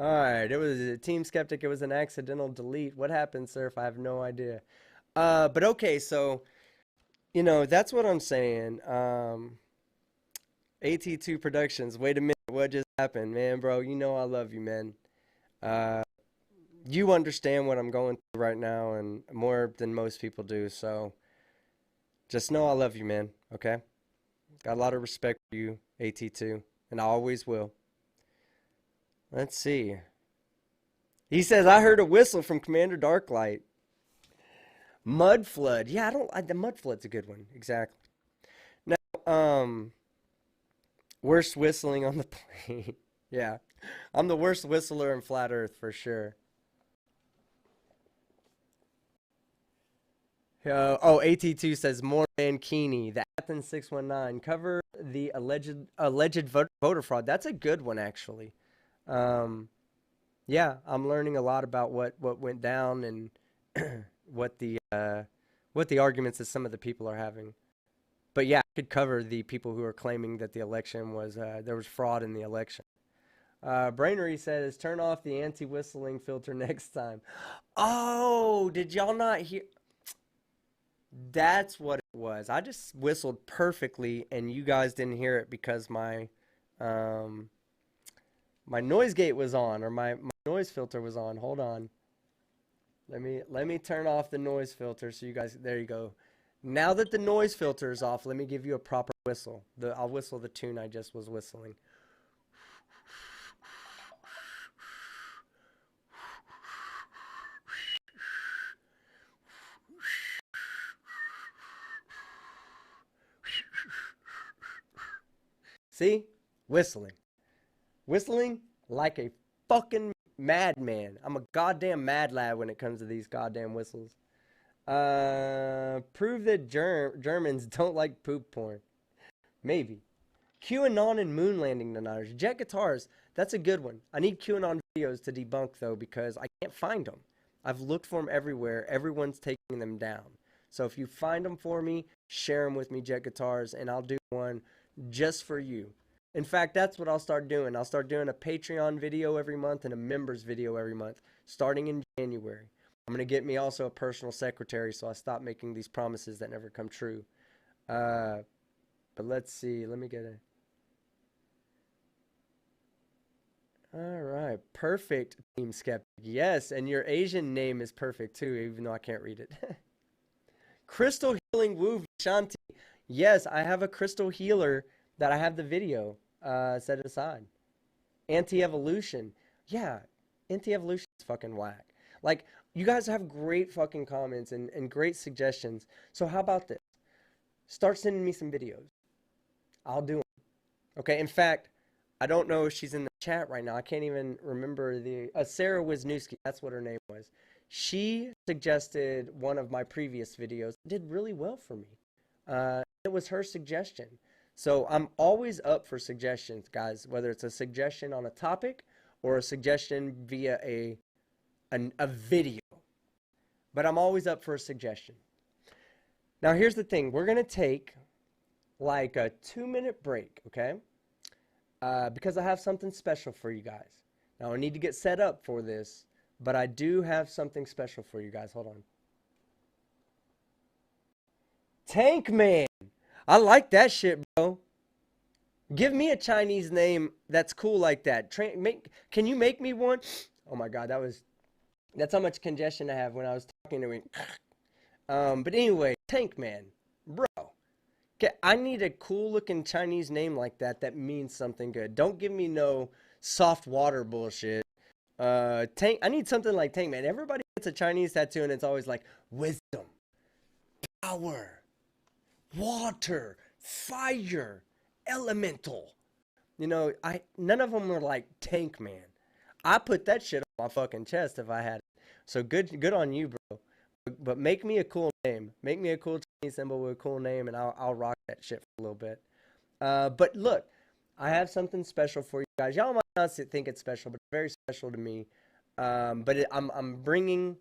All right, it was a Team Skeptic. It was an accidental delete. What happened, sir? If I have no idea. But okay, so that's what I'm saying. AT2 Productions. Wait a minute, what just happened, man, bro? You know I love you, man. Uh, you understand what I'm going through right now, and more than most people do. So just know I love you, man. Okay. Got a lot of respect for you, AT2, and I always will. Let's see. He says, I heard a whistle from Commander Darklight. Mud Flood. Yeah, the Mud Flood's a good one. Exactly. Now, worst whistling on the plane. Yeah. I'm the worst whistler in Flat Earth for sure. AT2 says more Mankini. The Athens 619. Cover the alleged voter fraud. That's a good one, actually. Um, yeah, I'm learning a lot about what went down and what the arguments that some of the people are having. But yeah, I could cover the people who are claiming that the election was there was fraud in the election. Brainery says, turn off the anti-whistling filter next time. Oh, did y'all not hear? That's what it was. I just whistled perfectly, and you guys didn't hear it because um, my noise gate was on, or my noise filter was on. Hold on. Let me turn off the noise filter so you guys. There you go. Now that the noise filter is off, let me give you a proper whistle. I'll whistle the tune I just was whistling. See? Whistling. Whistling like a fucking madman. I'm a goddamn mad lad when it comes to these goddamn whistles. Prove that Germans don't like poop porn. Maybe. QAnon and moon landing deniers. Jet guitars. That's a good one. I need QAnon videos to debunk, though, because I can't find them. I've looked for them everywhere. Everyone's taking them down. So if you find them for me, share them with me, Jet Guitars, and I'll do one just for you. In fact, that's what I'll start doing. I'll start doing a Patreon video every month and a members video every month, starting in January. I'm going to get me also a personal secretary so I stop making these promises that never come true. But let's see. Let me get a... All right. Perfect, Team Skeptic. Yes, and your Asian name is perfect too, even though I can't read it. Crystal Healing Woo Shanti. Yes, I have a crystal healer that I have the video set aside. Anti-evolution. Yeah, anti-evolution is fucking whack. Like, you guys have great fucking comments and great suggestions. So how about this? Start sending me some videos. I'll do them. Okay, in fact, I don't know if she's in the chat right now. I can't even remember the... Sarah Wisniewski, that's what her name was. She suggested one of my previous videos. It did really well for me. It was her suggestion. So I'm always up for suggestions, guys, whether it's a suggestion on a topic or a suggestion via a video. But I'm always up for a suggestion. Now, here's the thing. We're going to take like a 2-minute break, okay? Because I have something special for you guys. Now, I need to get set up for this, But I do have something special for you guys. Hold on. Tank Man. I like that shit, bro. Give me a Chinese name that's cool like that. Can you make me one? Oh my god, that's how much congestion I have when I was talking to him. But anyway, Tank Man, bro. I need a cool looking Chinese name like that that means something good. Don't give me no soft water bullshit. Tank. I need something like Tank Man. Everybody gets a Chinese tattoo and it's always like wisdom, power, water, fire, elemental. I none of them were like Tank Man. I put that shit on my fucking chest if I had it. So good on you, bro. But make me a cool name. Make me a cool Chinese symbol with a cool name, and I'll rock that shit for a little bit. But look, I have something special for you guys. Y'all might not think it's special, but it's very special to me. I'm bringing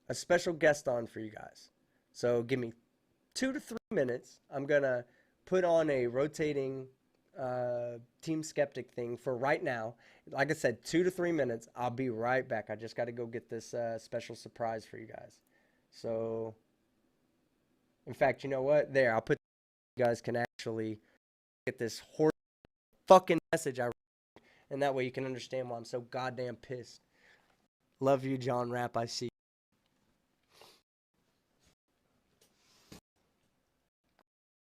a special guest on for you guys. So give me 2 to 3 minutes. I'm gonna put on a rotating Team Skeptic thing for right now. Like I said, 2 to 3 minutes. I'll be right back. I just got to go get this special surprise for you guys. So, in fact, you know what? There, I'll put you guys can actually get this horse fucking message I wrote, and that way you can understand why I'm so goddamn pissed. Love you, John Rapp. I see.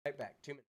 Right back. 2 minutes.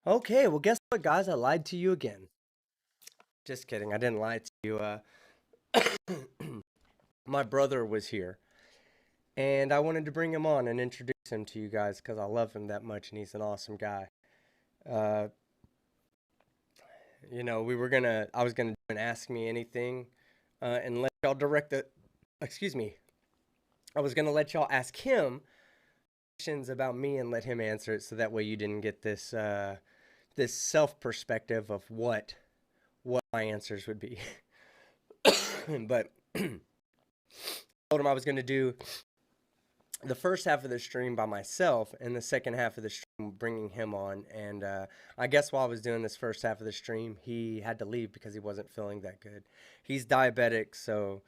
Okay, well, guess what, guys? I lied to you again. Just kidding. I didn't lie to you. My brother was here, and I wanted to bring him on and introduce him to you guys because I love him that much, and he's an awesome guy. Uh, I was gonna do an Ask Me Anything, and let y'all direct the. Excuse me. I was gonna let y'all ask him questions about me and let him answer it, so that way you didn't get this self perspective of what my answers would be. But told him I was gonna do the first half of the stream by myself and the second half of the stream bringing him on. And I guess while I was doing this first half of the stream, he had to leave because he wasn't feeling that good. He's diabetic, so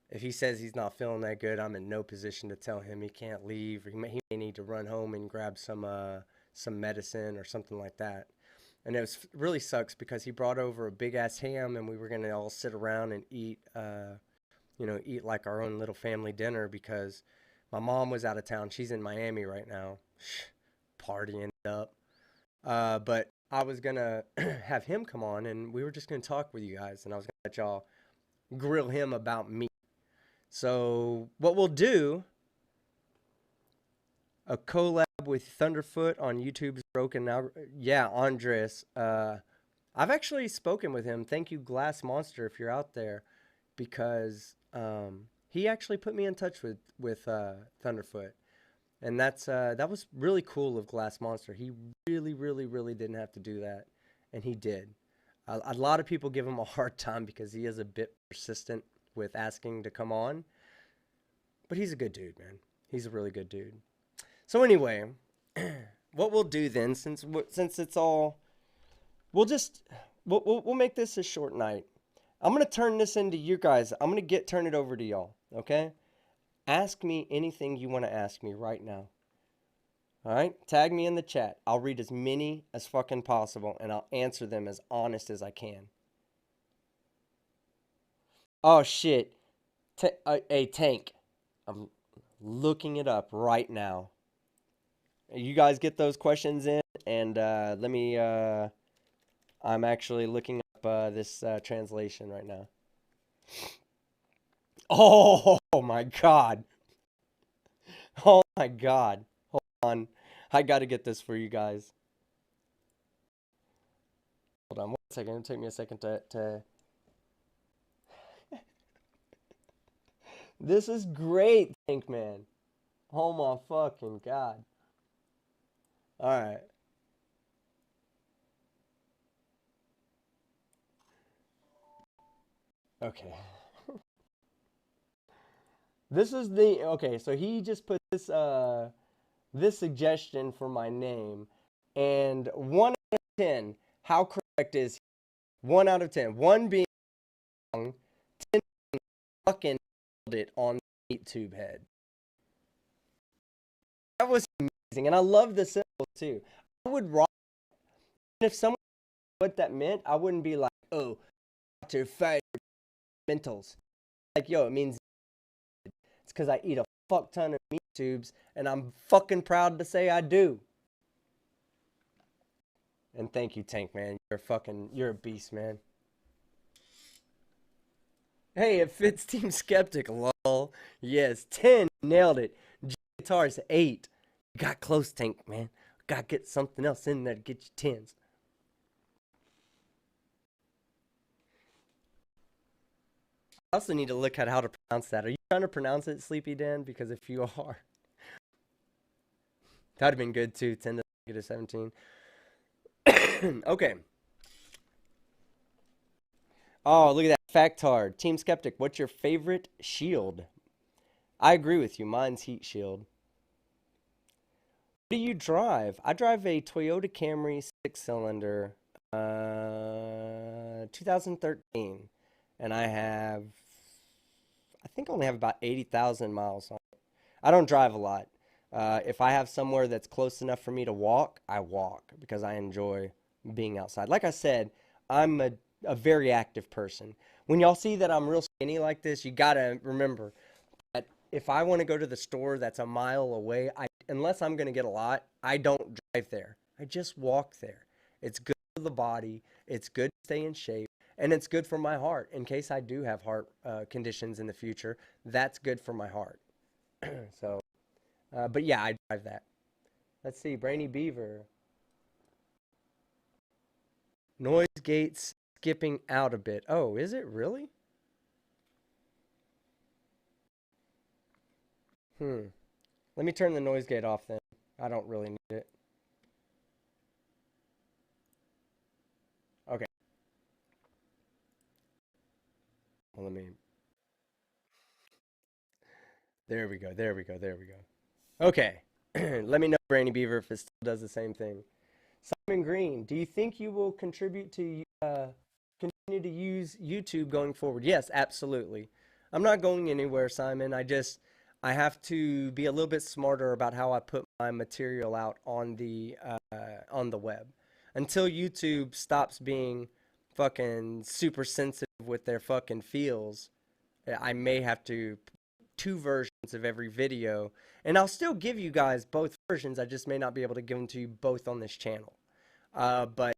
if he says he's not feeling that good, I'm in no position to tell him he can't leave. Or he may need to run home and grab some medicine or something like that. And really sucks because he brought over a big ass ham, and we were gonna all sit around and eat like our own little family dinner because my mom was out of town. She's in Miami right now, partying up. But I was gonna have him come on, and we were just gonna talk with you guys, and I was gonna let y'all grill him about me. So what we'll do, a collab with Thunderfoot on YouTube's Broken Now. Yeah, Andres. I've actually spoken with him. Thank you, Glass Monster, if you're out there, because he actually put me in touch with Thunderfoot, and that was really cool of Glass Monster. He really, really, really didn't have to do that, and he did. A lot of people give him a hard time because he is a bit persistent with asking to come on. But he's a good dude, man. He's a really good dude. So anyway, what we'll do then, since it's all, we'll just we'll make this a short night. I'm gonna turn this into you guys. I'm gonna turn it over to y'all. Okay? Ask me anything you want to ask me right now. All right? Tag me in the chat. I'll read as many as fucking possible, and I'll answer them as honest as I can. Oh shit! Hey Tank, I'm looking it up right now. You guys get those questions in, and let me. I'm actually looking up this translation right now. Oh my god! Oh my god! Hold on, I got to get this for you guys. Hold on one second. It'll take me a second to... This is great, Tank Man. Oh my fucking god! All right. Okay. This is the okay. So he just put this suggestion for my name, and 1 out of 10. How correct is he? 1 out of 10? 1 being wrong, 10 being fucking nailed it on the YouTube head. That was amazing, and I love the symbol too. I would rock. If someone knew what that meant, I wouldn't be like, oh, Dr. Fire Mentals. Like, yo, it means it's because I eat a fuck ton of meat tubes, and I'm fucking proud to say I do. And thank you, Tank Man. You're a beast, man. Hey, it fits Team Skeptic, lol. Yes, 10, nailed it. Guitars 8. You got close, Tank, man. Gotta get something else in there to get you 10s. I also need to look at how to pronounce that. Are you trying to pronounce it, Sleepy Dan? Because if you are, that'd have been good too. 10 to negative 17. Okay. Oh, look at that. Factard. Team Skeptic, what's your favorite shield? I agree with you. Mine's Heat Shield. What do you drive? I drive a Toyota Camry 6-cylinder, 2013. And I think I only have about 80,000 miles on it. I don't drive a lot. If I have somewhere that's close enough for me to walk, I walk because I enjoy being outside. Like I said, I'm a very active person. When y'all see that I'm real skinny like this, you gotta remember that if I want to go to the store that's a mile away, unless I'm gonna get a lot, I don't drive there. I just walk there. It's good for the body. It's good to stay in shape. And it's good for my heart in case I do have heart conditions in the future. That's good for my heart. So, but yeah, I drive that. Let's see, Brainy Beaver. Noise gates skipping out a bit. Oh, is it really? Hmm. Let me turn the noise gate off then. I don't really need it. Okay. Well, let me. There we go. There we go. There we go. Okay. Let me know, Brainy Beaver, if it still does the same thing. Simon Green, do you think you will contribute to continue to use YouTube going forward? Yes, absolutely. I'm not going anywhere, Simon. I have to be a little bit smarter about how I put my material out on the web. Until YouTube stops being fucking super sensitive with their fucking feels, I may have to 2 versions of every video, and I'll still give you guys both versions. I just may not be able to give them to you both on this channel. But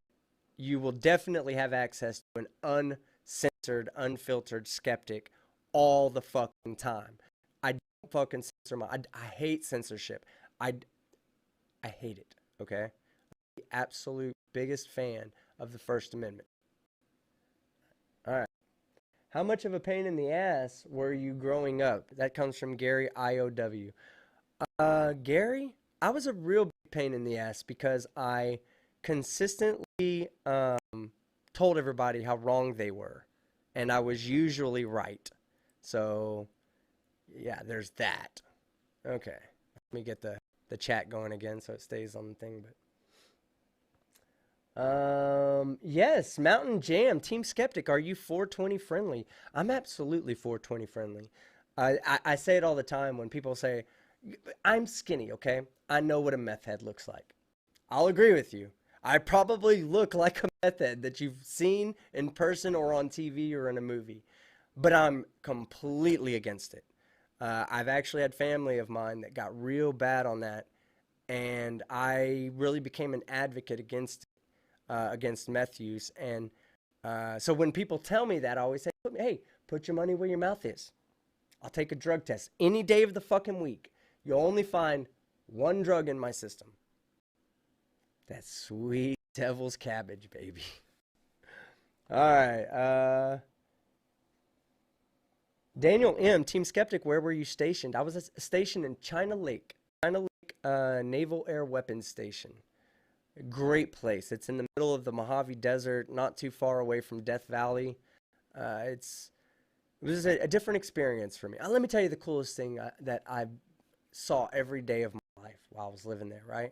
you will definitely have access to an uncensored, unfiltered skeptic all the fucking time. I don't fucking censor I hate censorship. I I hate it. Okay, I'm the absolute biggest fan of the First Amendment. All right. How much of a pain in the ass were you growing up? That comes from Gary IOW. Gary, I was a real big pain in the ass because I consistently told everybody how wrong they were, and I was usually right. So Yeah, there's that. Okay. Let me get the chat going again so it stays on the thing. But yes, Mountain Jam, Team Skeptic, are you 420 friendly? I'm absolutely 420 friendly. I say it all the time when people say, I'm skinny, okay? I know what a meth head looks like. I'll agree with you. I probably look like a meth head that you've seen in person or on TV or in a movie, but I'm completely against it. I've actually had family of mine that got real bad on that, and I really became an advocate against meth use. And so when people tell me that, I always say, "Hey, put your money where your mouth is. I'll take a drug test any day of the fucking week. You'll only find one drug in my system. That's sweet devil's cabbage, baby." All right. Daniel M, Team Skeptic, where were you stationed? I was stationed in China Lake. China Lake Naval Air Weapons Station. A great place. It's in the middle of the Mojave Desert, not too far away from Death Valley. It was a different experience for me. Let me tell you the coolest thing that I saw every day of my life while I was living there, right?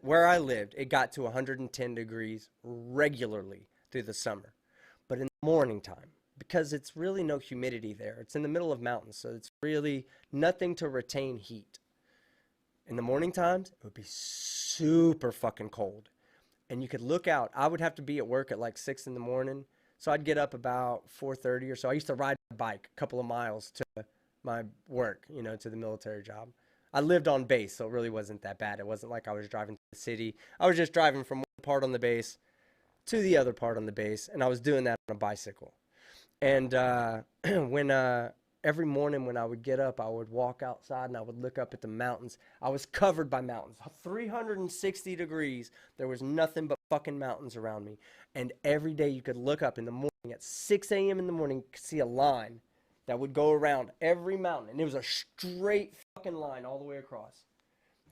Where I lived, it got to 110 degrees regularly through the summer. But in the morning time, because it's really no humidity there, it's in the middle of mountains, so it's really nothing to retain heat. In the morning times, it would be super fucking cold. And you could look out. I would have to be at work at like 6 in the morning. So I'd get up about 4:30 or so. I used to ride my bike a couple of miles to my work, to the military job. I lived on base, so it really wasn't that bad. It wasn't like I was driving to the city. I was just driving from one part on the base to the other part on the base, and I was doing that on a bicycle. And when every morning when I would get up, I would walk outside and I would look up at the mountains. I was covered by mountains, 360 degrees. There was nothing but fucking mountains around me. And every day you could look up in the morning at 6 a.m. in the morning, you could see a line that would go around every mountain. And it was a straight fucking line all the way across.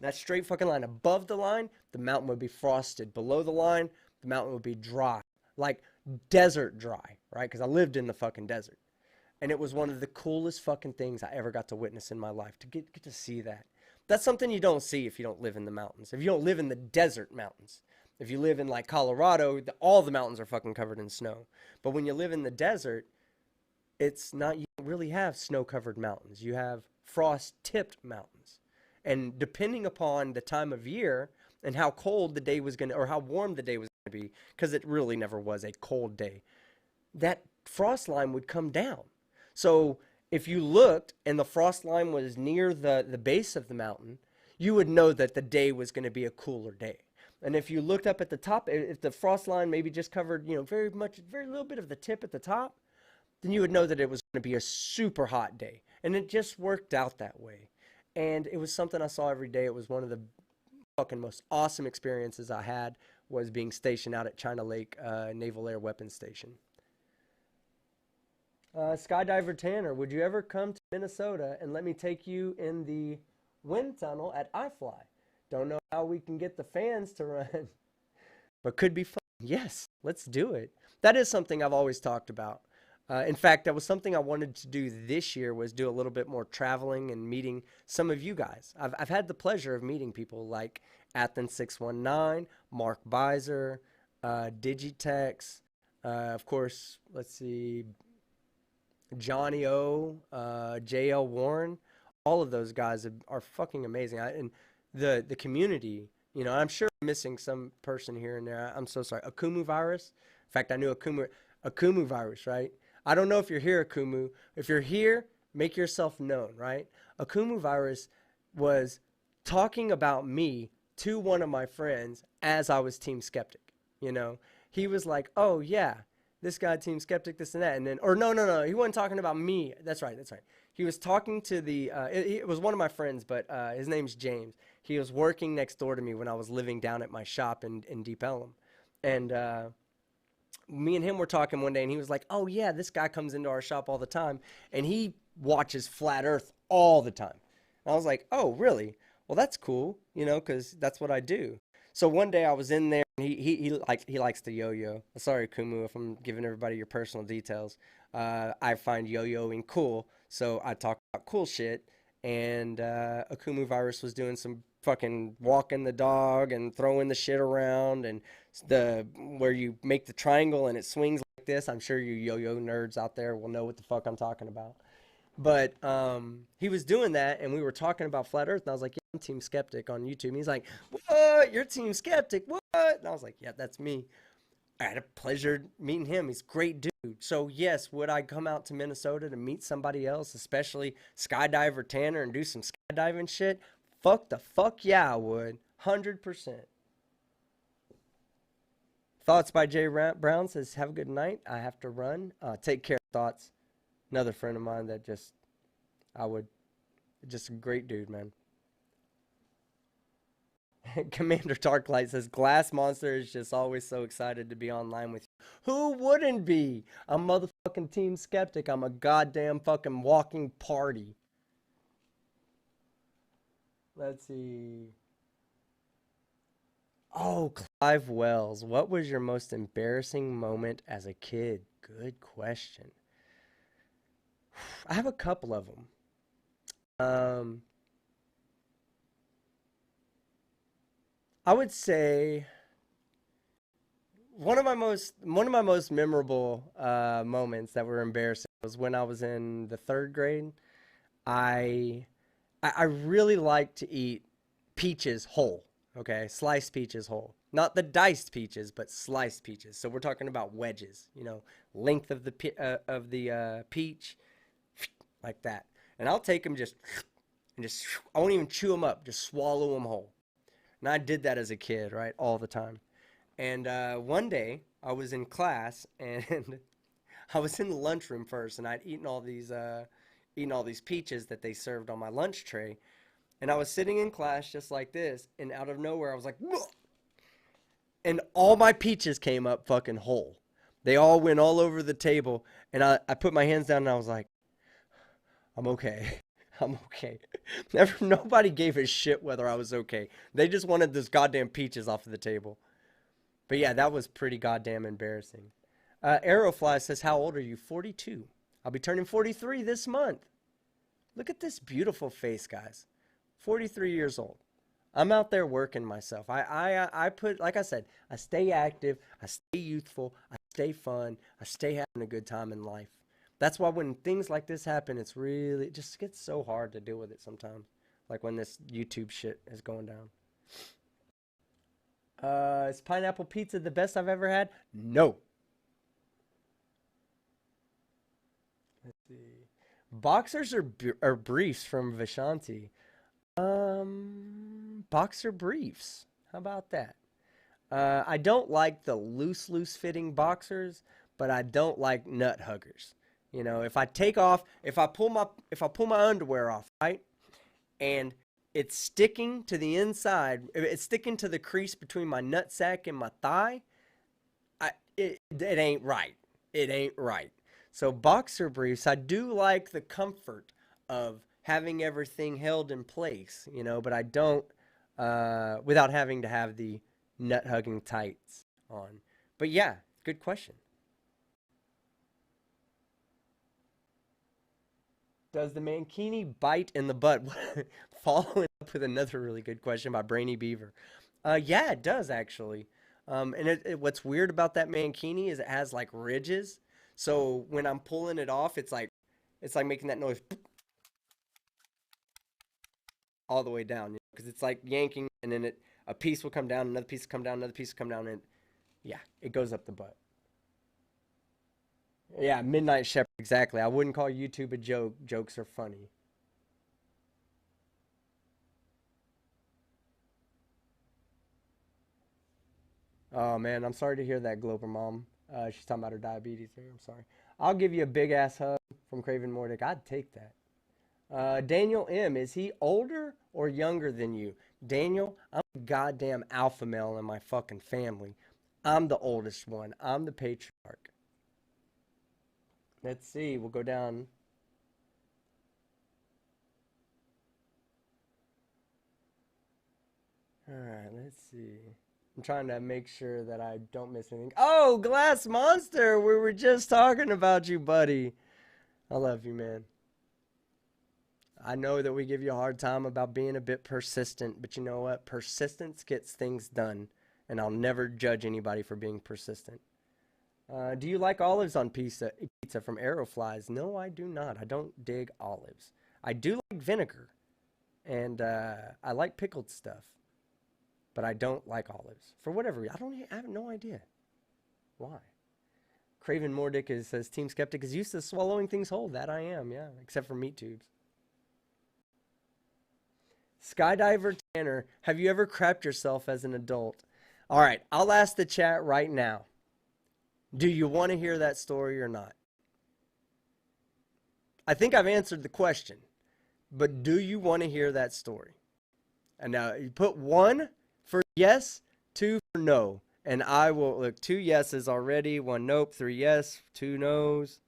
That straight fucking line. Above the line, the mountain would be frosted. Below the line, the mountain would be dry. Like desert dry, right? Because I lived in the fucking desert. And it was one of the coolest fucking things I ever got to witness in my life, to get to see that. That's something you don't see if you don't live in the mountains. If you don't live in the desert mountains. If you live in like Colorado, all the mountains are fucking covered in snow. But when you live in the desert, it's not, you don't really have snow-covered mountains. You have frost-tipped mountains. And depending upon the time of year and how cold the day was going to, or how warm the day was going to be, because it really never was a cold day, that frost line would come down. So if you looked and the frost line was near the base of the mountain, you would know that the day was going to be a cooler day. And if you looked up at the top, if the frost line maybe just covered, very little bit of the tip at the top, then you would know that it was going to be a super hot day. And it just worked out that way. And it was something I saw every day. It was one of the fucking most awesome experiences I had, was being stationed out at China Lake Naval Air Weapons Station. Skydiver Tanner, would you ever come to Minnesota and let me take you in the wind tunnel at iFly? Don't know how we can get the fans to run, but could be fun. Yes, let's do it. That is something I've always talked about. In fact, that was something I wanted to do this year, was do a little bit more traveling and meeting some of you guys. I've had the pleasure of meeting people like Athens619, Mark Beiser, Digitex, of course, let's see, Johnny O, JL Warren. All of those guys are fucking amazing. And the community, I'm sure I'm missing some person here and there. I'm so sorry. Akumu virus. In fact, I knew Akumu virus, right? I don't know if you're here, Akumu. If you're here, make yourself known, right? Akumu virus was talking about me to one of my friends as I was Team Skeptic. He was like, "Oh yeah, this guy Team Skeptic, this and that," and then, or no, he wasn't talking about me. That's right. He was talking to it was one of my friends, but his name's James. He was working next door to me when I was living down at my shop in Deep Ellum, and me and him were talking one day, and he was like, "Oh yeah, this guy comes into our shop all the time, and he watches Flat Earth all the time." And I was like, "Oh really? Well, that's cool, because that's what I do." So one day I was in there, and He likes to yo-yo. Sorry, Kumu, if I'm giving everybody your personal details. I find yo-yoing cool, so I talk about cool shit. And Akumu Virus was doing some fucking walking the dog and throwing the shit around, and the where you make the triangle and it swings like this. I'm sure you yo-yo nerds out there will know what the fuck I'm talking about. But he was doing that, and we were talking about flat Earth, and I was like, "Yeah, I'm Team Skeptic on YouTube." And he's like, "What? You're Team Skeptic? What?" And I was like, "Yeah, that's me." I had a pleasure meeting him. He's a great dude. So yes, would I come out to Minnesota to meet somebody else, especially skydiver Tanner, and do some skydiving shit? Fuck yeah, I would. 100%. Thoughts by Jay Brown says, "Have a good night. I have to run. Take care." Thoughts. Another friend of mine that I would, just a great dude, man. Commander Darklight says, "Glass Monster is just always so excited to be online with you." Who wouldn't be? I'm motherfucking Team Skeptic. I'm a goddamn fucking walking party. Let's see. Oh, Clive Wells. What was your most embarrassing moment as a kid? Good question. I have a couple of them. Um, I would say one of my most memorable moments that were embarrassing was when I was in the third grade. I I really like to eat peaches whole. Okay, sliced peaches whole, not the diced peaches, but sliced peaches. So we're talking about wedges. Length of the peach, like that. And I'll take them just I won't even chew them up, just swallow them whole. And I did that as a kid, right, all the time. And one day I was in class and I was in the lunchroom first, and I'd eaten all these peaches that they served on my lunch tray. And I was sitting in class just like this, and out of nowhere I was like, "Whoa!" And all my peaches came up fucking whole. They all went all over the table, and I put my hands down and I was like, "I'm okay." I'm okay. Nobody gave a shit whether I was okay. They just wanted those goddamn peaches off of the table. But yeah, that was pretty goddamn embarrassing. Aerofly says, "How old are you?" 42. I'll be turning 43 this month. Look at this beautiful face, guys. 43 years old. I'm out there working myself. I put, like I said, I stay active, I stay youthful, I stay fun, I stay having a good time in life. That's why when things like this happen, it just gets so hard to deal with it sometimes. Like when this YouTube shit is going down. Is pineapple pizza the best I've ever had? No. Let's see. Boxers or briefs from Vishanti? Boxer briefs. How about that? I don't like the loose fitting boxers, but I don't like nut huggers. If I take off, if I pull my underwear off, right, and it's sticking to the inside, it's sticking to the crease between my nut sack and my thigh. It ain't right. It ain't right. So boxer briefs, I do like the comfort of having everything held in place, but I don't without having to have the nut hugging tights on. But yeah, good question. Does the mankini bite in the butt? Following up with another really good question by Brainy Beaver. Yeah, it does actually. And what's weird about that mankini is it has like ridges. So when I'm pulling it off, it's like making that noise all the way down. Because it's like yanking, and then a piece will come down, another piece will come down, another piece will come down, and yeah, it goes up the butt. Yeah, Midnight Shepherd, exactly. I wouldn't call YouTube a joke. Jokes are funny. Oh man, I'm sorry to hear that, Glober Mom. She's talking about her diabetes there. I'm sorry. I'll give you a big ass hug from Craven Mordic. I'd take that. Daniel M, is he older or younger than you? Daniel, I'm a goddamn alpha male in my fucking family. I'm the oldest one. I'm the patriarch. Let's see. We'll go down. All right, let's see. I'm trying to make sure that I don't miss anything. Oh, Glass Monster, we were just talking about you, buddy. I love you, man. I know that we give you a hard time about being a bit persistent, but you know what? Persistence gets things done, and I'll never judge anybody for being persistent. Do you like olives on pizza? Pizza from Aeroflies? No, I do not. I don't dig olives. I do like vinegar, and I like pickled stuff, but I don't like olives for whatever reason. I have no idea why. Craven Mordick says Team Skeptic is used to swallowing things whole. That I am, yeah, except for meat tubes. Skydiver Tanner, have you ever crapped yourself as an adult? All right, I'll ask the chat right now. Do you want to hear that story or not? I think I've answered the question, but do you want to hear that story? And now you put 1 for yes, 2 for no. And I will look 2 yeses already, 1 nope, 3 yes, 2 no's.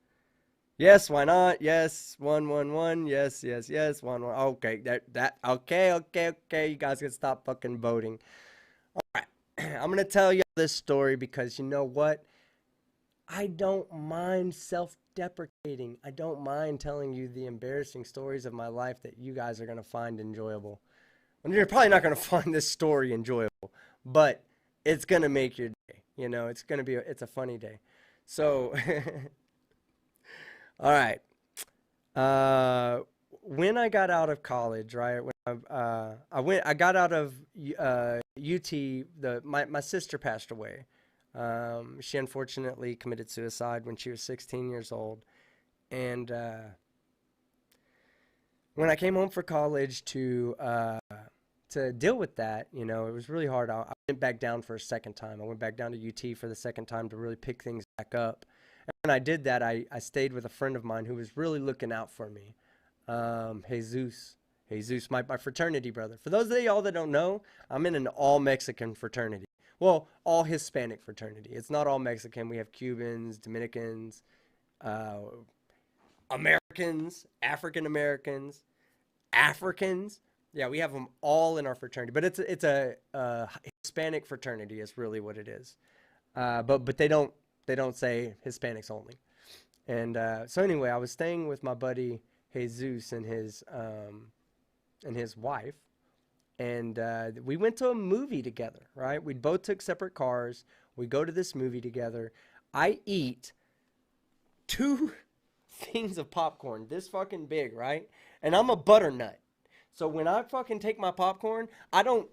Yes, why not? Yes, 1. Yes, yes, yes, 1. Okay, okay. You guys can stop fucking voting. All right, I'm gonna tell you this story because you know what? I don't mind self-deprecating. I don't mind telling you the embarrassing stories of my life that you guys are gonna find enjoyable. And you're probably not gonna find this story enjoyable, but it's gonna make your day. You know, it's a funny day. So, all right. Uh, when I got out of college, right? When I got out of UT. My sister passed away. She unfortunately committed suicide when she was 16 years old, and when I came home for college to deal with that, you know, it was really hard. I went back down for a second time. I went back down to UT for the second time to really pick things back up. And when I did that, I stayed with a friend of mine who was really looking out for me. Jesus. Jesus, my fraternity brother. For those of y'all that don't know, I'm in an all Mexican fraternity. Well, all Hispanic fraternity. It's not all Mexican. We have Cubans, Dominicans, uh, Americans, African Americans, Africans. Yeah, we have them all in our fraternity. But it's a Hispanic fraternity is really what it is. But they don't say Hispanics only. And so anyway, I was staying with my buddy Jesus and his wife, and we went to a movie together. Right? We both took separate cars. We go to this movie together. I eat 2 things of popcorn, this fucking big, right? And I'm a butternut. So when I fucking take my popcorn, I don't.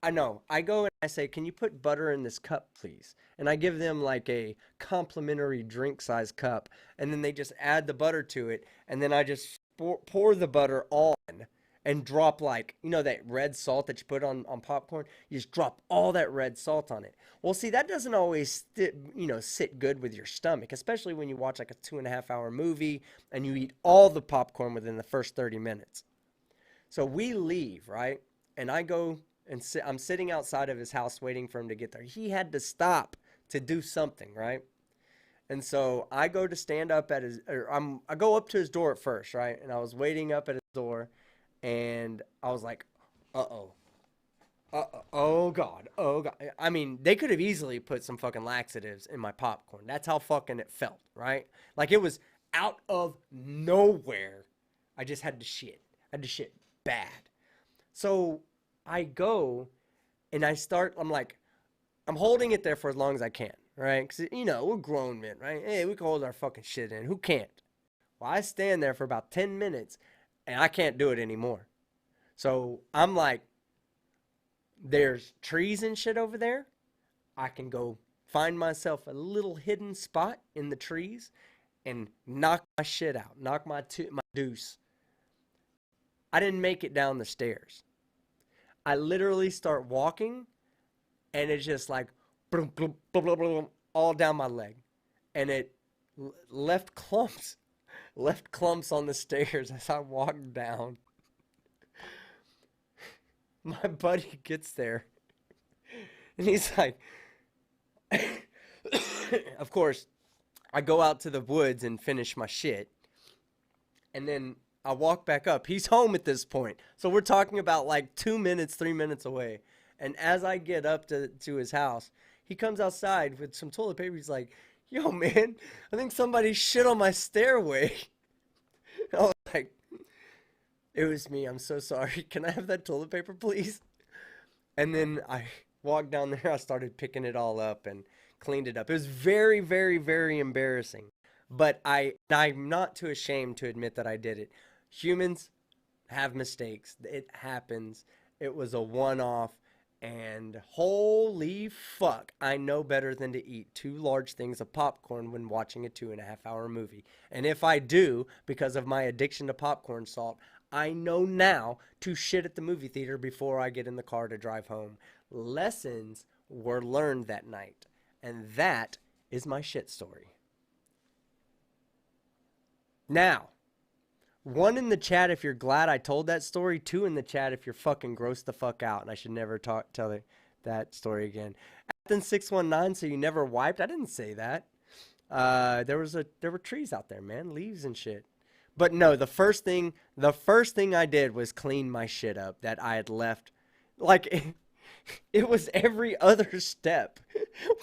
I know. I go and I say, "Can you put butter in this cup, please?" And I give them like a complimentary drink size cup, and then they just add the butter to it, and then I just pour the butter on and drop like, you know, that red salt that you put on popcorn. You just drop all that red salt on it. Well, see, that doesn't always sit good with your stomach, especially when you watch like a 2.5 hour movie and you eat all the popcorn within the first 30 minutes. So we leave, right? And I go and I'm sitting outside of his house waiting for him to get there. He had to stop to do something, right? And so I go to stand up at I go up to his door at first, right? And I was waiting up at his door, and I was like, uh-oh. Oh God. Oh God. I mean, they could have easily put some fucking laxatives in my popcorn. That's how fucking it felt, right? Like it was out of nowhere. I just had to shit. I had to shit bad. So I go and I'm like, I'm holding it there for as long as I can, right? Because, you know, we're grown men, right? Hey, we can hold our fucking shit in. Who can't? Well, I stand there for about 10 minutes and I can't do it anymore. So I'm like, there's trees and shit over there. I can go find myself a little hidden spot in the trees and knock my shit out, knock my deuce. I didn't make it down the stairs. I literally start walking, and it's just like boom, boom, boom, boom, boom, all down my leg, and it left clumps on the stairs as I walked down. My buddy gets there, and he's like, of course, I go out to the woods and finish my shit, and then I walk back up. He's home at this point. So we're talking about like 2 minutes, 3 minutes away. And as I get up to his house, he comes outside with some toilet paper. He's like, "Yo, man, I think somebody shit on my stairway." I was like, "It was me. I'm so sorry. Can I have that toilet paper, please?" And then I walked down there. I started picking it all up and cleaned it up. It was very, very, very embarrassing. But I'm not too ashamed to admit that I did it. Humans have mistakes. It happens. It was a one-off. And holy fuck, I know better than to eat 2 large things of popcorn when watching a 2.5 hour movie. And if I do, because of my addiction to popcorn salt, I know now to shit at the movie theater before I get in the car to drive home. Lessons were learned that night. And that is my shit story. Now, 1 in the chat if you're glad I told that story. 2 in the chat if you're fucking grossed the fuck out and I should never tell that story again. Athens 619, so you never wiped? I didn't say that. There were trees out there, man, leaves and shit. But no, the first thing I did was clean my shit up that I had left. Like it was every other step.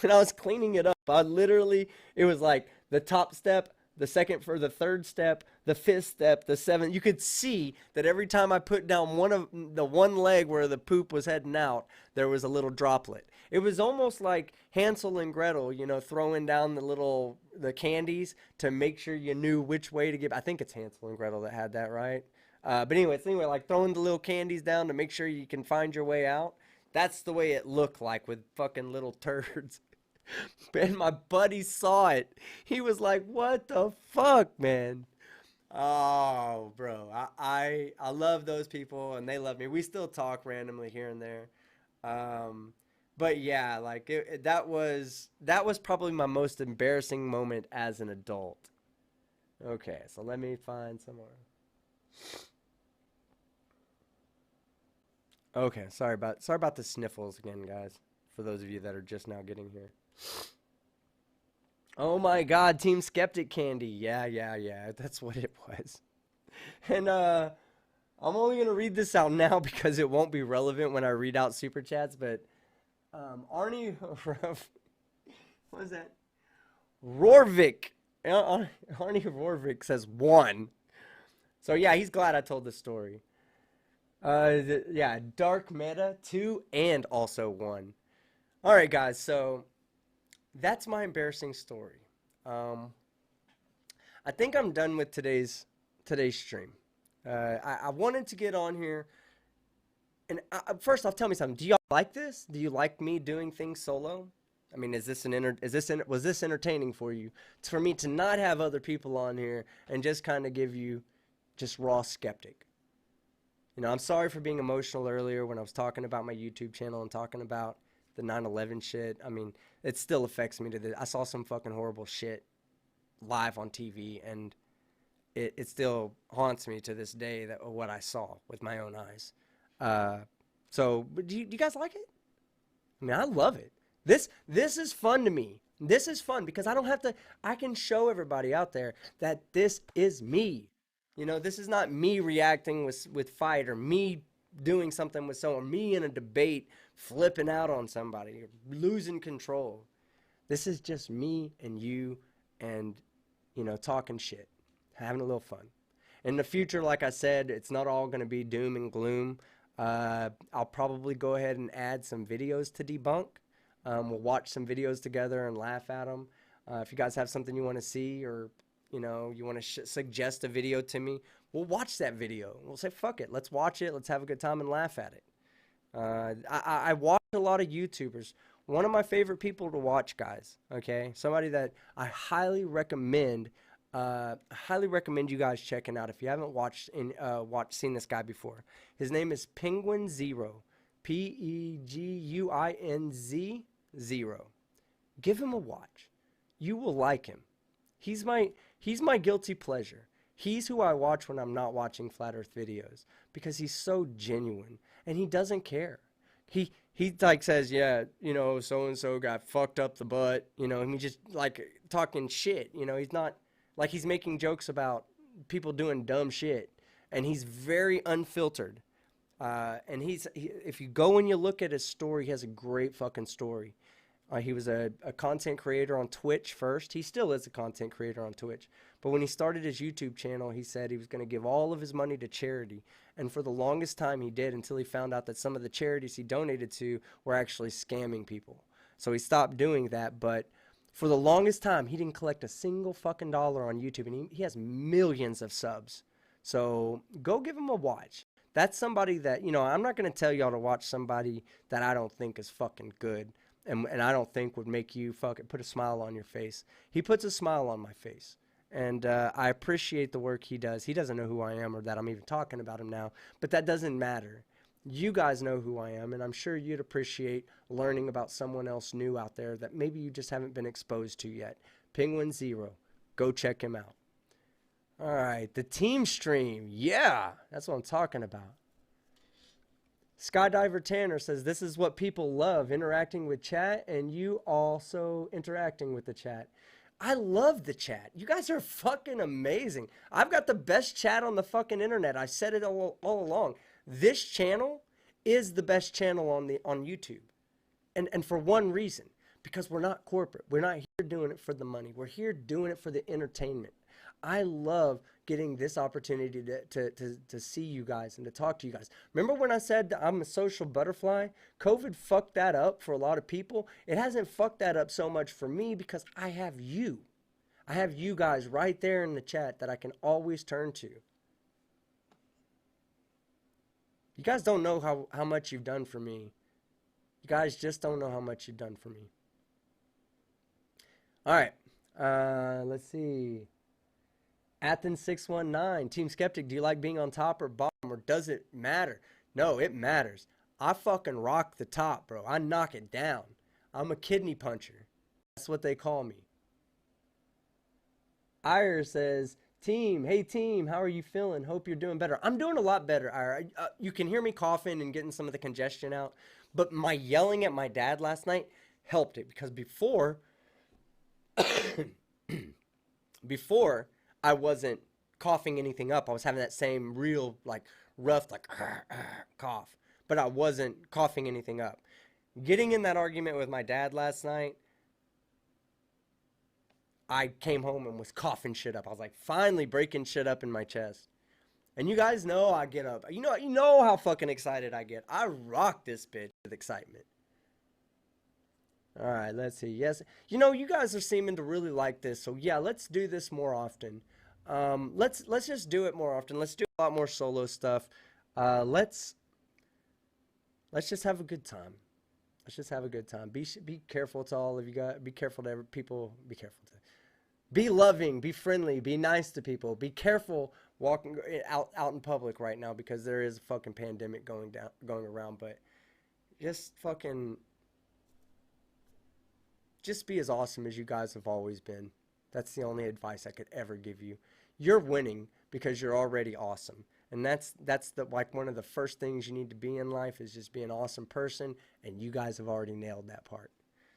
When I was cleaning it up, it was like the top step, the second for the third step, the fifth step, the seventh. You could see that every time I put down one leg where the poop was heading out, there was a little droplet. It was almost like Hansel and Gretel, throwing down the candies to make sure you knew which way to give. I think it's Hansel and Gretel that had that, right? But anyway, like throwing the little candies down to make sure you can find your way out. That's the way it looked like with fucking little turds. And my buddy saw it. He was like, "What the fuck, man?" Oh, bro. I love those people and they love me. We still talk randomly here and there. But yeah, like that was probably my most embarrassing moment as an adult. Okay, so let me find somewhere. Okay, sorry about the sniffles again, guys. For those of you that are just now getting here. Oh my God, Team Skeptic candy. Yeah. That's what it was. And I'm only gonna read this out now because it won't be relevant when I read out super chats. But Arnie, what is that? Rorvik. Arnie Rorvik says 1. So yeah, he's glad I told this story. Yeah, Dark Meta 2 and also 1. All right, guys. So that's my embarrassing story. I think I'm done with today's stream. I wanted to get on here, and first off, tell me something. Do y'all like this? Do you like me doing things solo? I mean, was this entertaining for you? It's for me to not have other people on here and just kind of give you just raw Skeptic. I'm sorry for being emotional earlier when I was talking about my YouTube channel and talking about the 9/11 shit. I mean, it still affects me to this. I saw some fucking horrible shit live on TV, and it still haunts me to this day that what I saw with my own eyes. But do you guys like it? I mean, I love it. This is fun to me. This is fun because I can show everybody out there that this is me. This is not me reacting with fight or me doing something with someone, me in a debate flipping out on somebody, losing control. This is just me and you and, talking shit, having a little fun. In the future, like I said, it's not all going to be doom and gloom. I'll probably go ahead and add some videos to debunk. We'll watch some videos together and laugh at them. If you guys have something you want to see or, you want to suggest a video to me, we'll watch that video. We'll say, fuck it, let's watch it. Let's have a good time and laugh at it. I watch a lot of YouTubers. One of my favorite people to watch, guys, okay? Somebody that I highly recommend you guys checking out if you haven't seen this guy before. His name is Penguin Zero. Peguinz 0. Give him a watch. You will like him. He's my guilty pleasure. He's who I watch when I'm not watching Flat Earth videos because he's so genuine and he doesn't care. He like says, yeah, so and so got fucked up the butt, and he's just like talking shit. He's not like he's making jokes about people doing dumb shit, and he's very unfiltered. And if you go and you look at his story, he has a great fucking story. He was a content creator on Twitch first. He still is a content creator on Twitch. But when he started his YouTube channel, he said he was going to give all of his money to charity. And for the longest time, he did, until he found out that some of the charities he donated to were actually scamming people. So he stopped doing that. But for the longest time, he didn't collect a single fucking dollar on YouTube. And he has millions of subs. So go give him a watch. That's somebody that, I'm not going to tell y'all to watch somebody that I don't think is fucking good. And I don't think would make you fucking put a smile on your face. He puts a smile on my face. And I appreciate the work he does. He doesn't know who I am or that I'm even talking about him now. But that doesn't matter. You guys know who I am. And I'm sure you'd appreciate learning about someone else new out there that maybe you just haven't been exposed to yet. Penguin Zero. Go check him out. All right. The team stream. Yeah. That's what I'm talking about. Skydiver Tanner says, this is what people love, interacting with chat, and you also interacting with the chat. I love the chat. You guys are fucking amazing. I've got the best chat on the fucking internet. I said it all along. This channel is the best channel on YouTube. And for one reason, because we're not corporate. We're not here doing it for the money. We're here doing it for the entertainment. I love getting this opportunity to see you guys and to talk to you guys. Remember when I said I'm a social butterfly? COVID fucked that up for a lot of people. It hasn't fucked that up so much for me because I have you. I have you guys right there in the chat that I can always turn to. You guys don't know how much you've done for me. You guys just don't know how much you've done for me. All right. Let's see. Athens619, Team Skeptic, do you like being on top or bottom, or does it matter? No, it matters. I fucking rock the top, bro. I knock it down. I'm a kidney puncher. That's what they call me. Ire says, hey team, how are you feeling? Hope you're doing better. I'm doing a lot better, Ire. You can hear me coughing and getting some of the congestion out, but my yelling at my dad last night helped it, because before I wasn't coughing anything up. I was having that same real, rough, cough. But I wasn't coughing anything up. Getting in that argument with my dad last night, I came home and was coughing shit up. I was finally breaking shit up in my chest. And you guys know I get up. You know how fucking excited I get. I rock this bitch with excitement. All right, let's see. Yes, you guys are seeming to really like this. So yeah, let's do this more often. Let's just do it more often. Let's do a lot more solo stuff. Let's just have a good time. Let's just have a good time. Be careful to all of you guys. Be careful to people. Be careful to be loving. Be friendly. Be nice to people. Be careful walking out in public right now, because there is a fucking pandemic going around. But just be as awesome as you guys have always been. That's the only advice I could ever give you. You're winning because you're already awesome. And that's one of the first things you need to be in life, is just be an awesome person, and you guys have already nailed that part.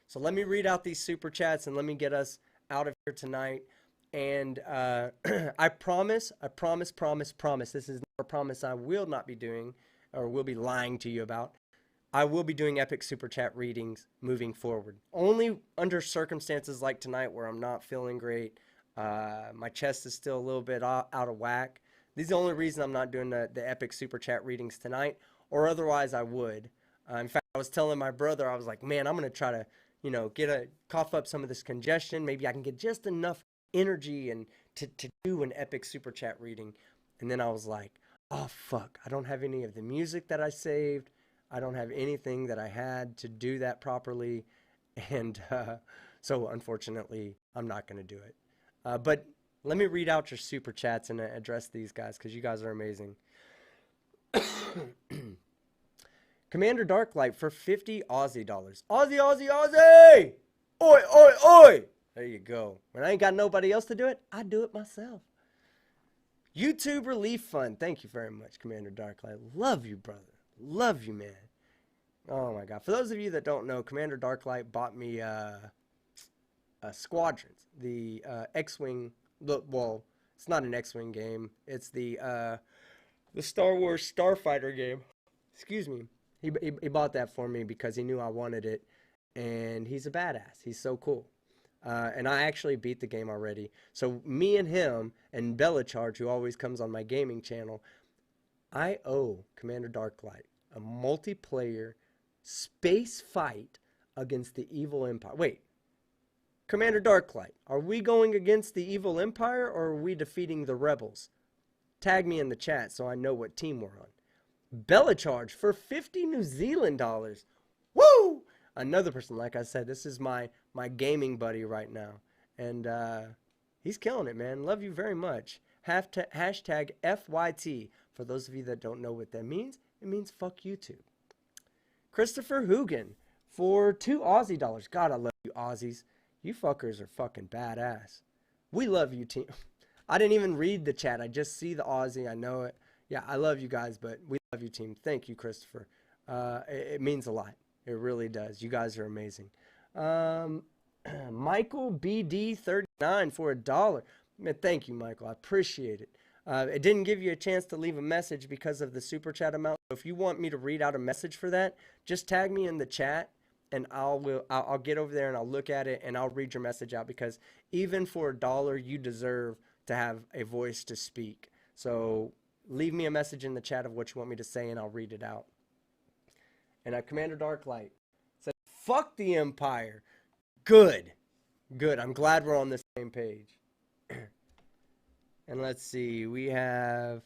So let me read out these super chats and let me get us out of here tonight. And I promise, this is not a promise I will not be doing or will be lying to you about. I will be doing epic super chat readings moving forward. Only under circumstances like tonight where I'm not feeling great. My chest is still a little bit out of whack. These are the only reason I'm not doing the epic super chat readings tonight, or otherwise I would. In fact, I was telling my brother, I was like, man, I'm going to try to, cough up some of this congestion. Maybe I can get just enough energy and to do an epic super chat reading. And then I was like, oh, fuck. I don't have any of the music that I saved. I don't have anything that I had to do that properly. And so unfortunately, I'm not going to do it. But let me read out your super chats and address these guys, because you guys are amazing. Commander Darklight for 50 Aussie dollars. Aussie, Aussie, Aussie! Oi, oi, oi! There you go. When I ain't got nobody else to do it, I do it myself. YouTube Relief Fund. Thank you very much, Commander Darklight. Love you, brother. Love you, man. Oh, my God. For those of you that don't know, Commander Darklight bought me Squadrons, the X-Wing. Well, it's not an X-Wing game. It's the Star Wars Starfighter game. excuse me, he bought that for me because he knew I wanted it, and he's a badass. He's so cool. And I actually beat the game already. So me and him and Bellicharge, who always comes on my gaming channel, I owe Commander Darklight a multiplayer space fight against the evil empire. Wait, Commander Darklight, are we going against the evil empire or are we defeating the rebels? Tag me in the chat so I know what team we're on. Bellicharge for 50 New Zealand dollars. Woo! Another person, like I said, this is my gaming buddy right now. And he's killing it, man. Love you very much. Hashtag FYT. For those of you that don't know what that means, it means fuck YouTube. Christopher Hoogan for 2 Aussie dollars. God, I love you Aussies. You fuckers are fucking badass. We love you, team. I didn't even read the chat. I just see the Aussie. I know it. Yeah, I love you guys, but we love you, team. Thank you, Christopher. It means a lot. It really does. You guys are amazing. Michael BD39 for $1. Man, thank you, Michael. I appreciate it. It didn't give you a chance to leave a message because of the super chat amount. So if you want me to read out a message for that, just tag me in the chat, and I'll get over there and I'll look at it and I'll read your message out, because even for $1, you deserve to have a voice to speak. So leave me a message in the chat of what you want me to say and I'll read it out. And Commander Darklight said, fuck the Empire. Good. Good. I'm glad we're on the same page. And let's see. We have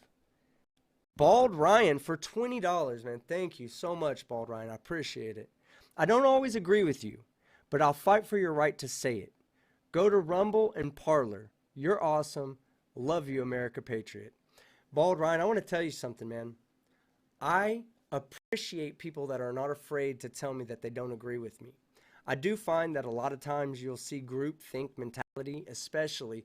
Bald Ryan for $20, man. Thank you so much, Bald Ryan. I appreciate it. I don't always agree with you, but I'll fight for your right to say it. Go to Rumble and Parler. You're awesome. Love you, America Patriot. Bald Ryan, I want to tell you something, man. I appreciate people that are not afraid to tell me that they don't agree with me. I do find that a lot of times you'll see groupthink mentality, especially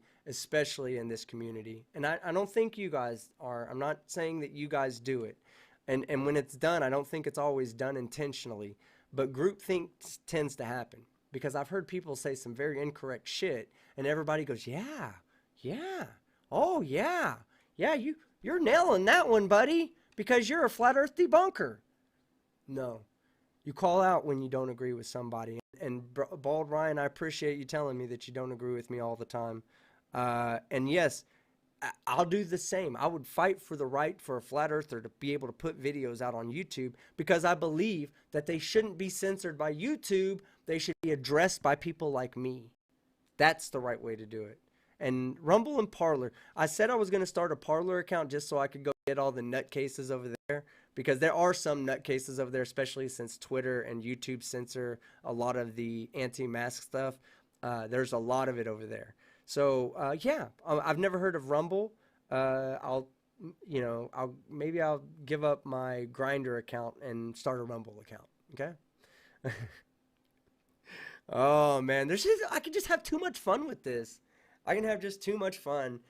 in this community. And I don't think you guys are. I'm not saying that you guys do it. And when it's done, I don't think it's always done intentionally. But groupthink tends to happen. Because I've heard people say some very incorrect shit, and everybody goes, yeah, oh yeah, you're nailing that one, buddy, because you're a flat earth debunker. No. You call out when you don't agree with somebody. And Bald Ryan, I appreciate you telling me that you don't agree with me all the time. And yes, I'll do the same. I would fight for the right for a flat earther to be able to put videos out on YouTube, because I believe that they shouldn't be censored by YouTube. They should be addressed by people like me. That's the right way to do it. And Rumble and Parler. I said I was going to start a Parler account just so I could go get all the nutcases over there, because there are some nutcases over there, especially since Twitter and YouTube censor a lot of the anti-mask stuff. There's a lot of it over there. So yeah, I've never heard of Rumble. Maybe I'll give up my Grinder account and start a Rumble account. Okay. Oh man, I could just have too much fun with this. I can have just too much fun.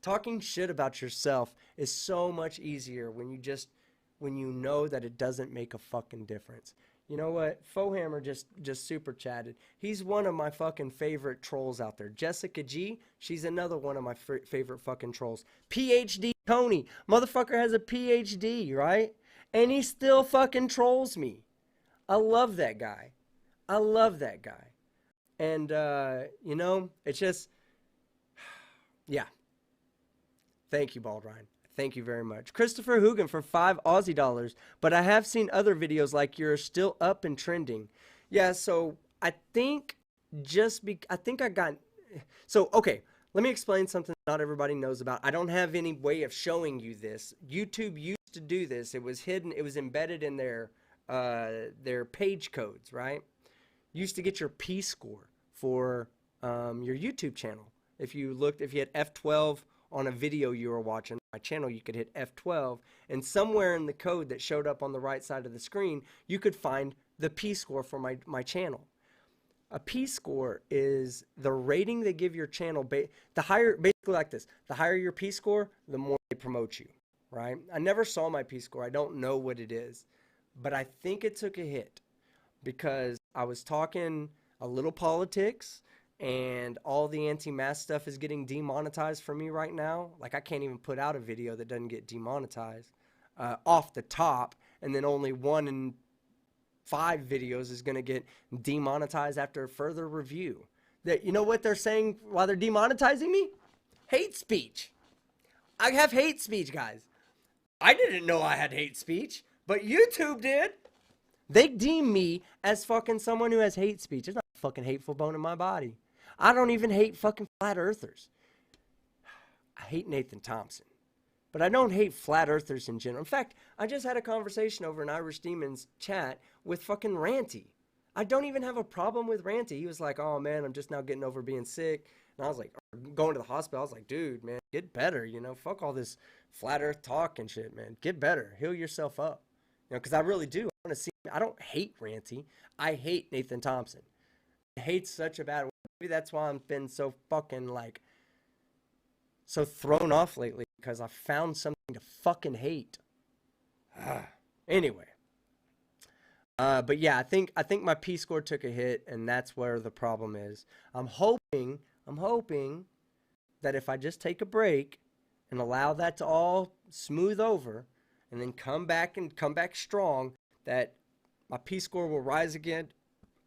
Talking shit about yourself is so much easier when you know that it doesn't make a fucking difference. You know what? Fohammer just super chatted. He's one of my fucking favorite trolls out there. Jessica G, she's another one of my favorite fucking trolls. PhD Tony, motherfucker has a PhD, right? And he still fucking trolls me. I love that guy. I love that guy. And, you know, it's just, yeah. Thank you, Bald Ryan. Thank you very much. Christopher Hoogan for 5 Aussie dollars. But I have seen other videos like yours still up and trending. Yeah, so I think okay, let me explain something not everybody knows about. I don't have any way of showing you this. YouTube used to do this. It was hidden. It was embedded in their page codes, right? You used to get your P score for your YouTube channel. If you had F12 on a video you were watching my channel, you could hit F12, and somewhere in the code that showed up on the right side of the screen, you could find the P score for my channel. A P score is the rating they give your channel. Basically like this: the higher your P score, the more they promote you, right? I never saw my P score. I don't know what it is, but I think it took a hit because I was talking a little politics, and all the anti-mask stuff is getting demonetized for me right now. Like, I can't even put out a video that doesn't get demonetized. off the top, and then only 1 in 5 videos is going to get demonetized after further review. That, you know what they're saying while they're demonetizing me? Hate speech. I have hate speech, guys. I didn't know I had hate speech, but YouTube did. They deem me as fucking someone who has hate speech. There's not a fucking hateful bone in my body. I don't even hate fucking flat earthers. I hate Nathan Thompson, but I don't hate flat earthers in general. In fact, I just had a conversation over in Irish Demons chat with fucking Ranty. I don't even have a problem with Ranty. He was like, oh man, I'm just now getting over being sick. And I was like, going to the hospital. I was like, dude, man, get better. You know, fuck all this flat earth talk and shit, man. Get better. Heal yourself up. You know, because I really do. I want to see. I don't hate Ranty. I hate Nathan Thompson. I hate such a bad word. Maybe that's why I've been so fucking like so thrown off lately, because I found something to fucking hate. Anyway. But yeah, I think my P score took a hit, and that's where the problem is. I'm hoping that if I just take a break and allow that to all smooth over, and then come back strong, that my P score will rise again.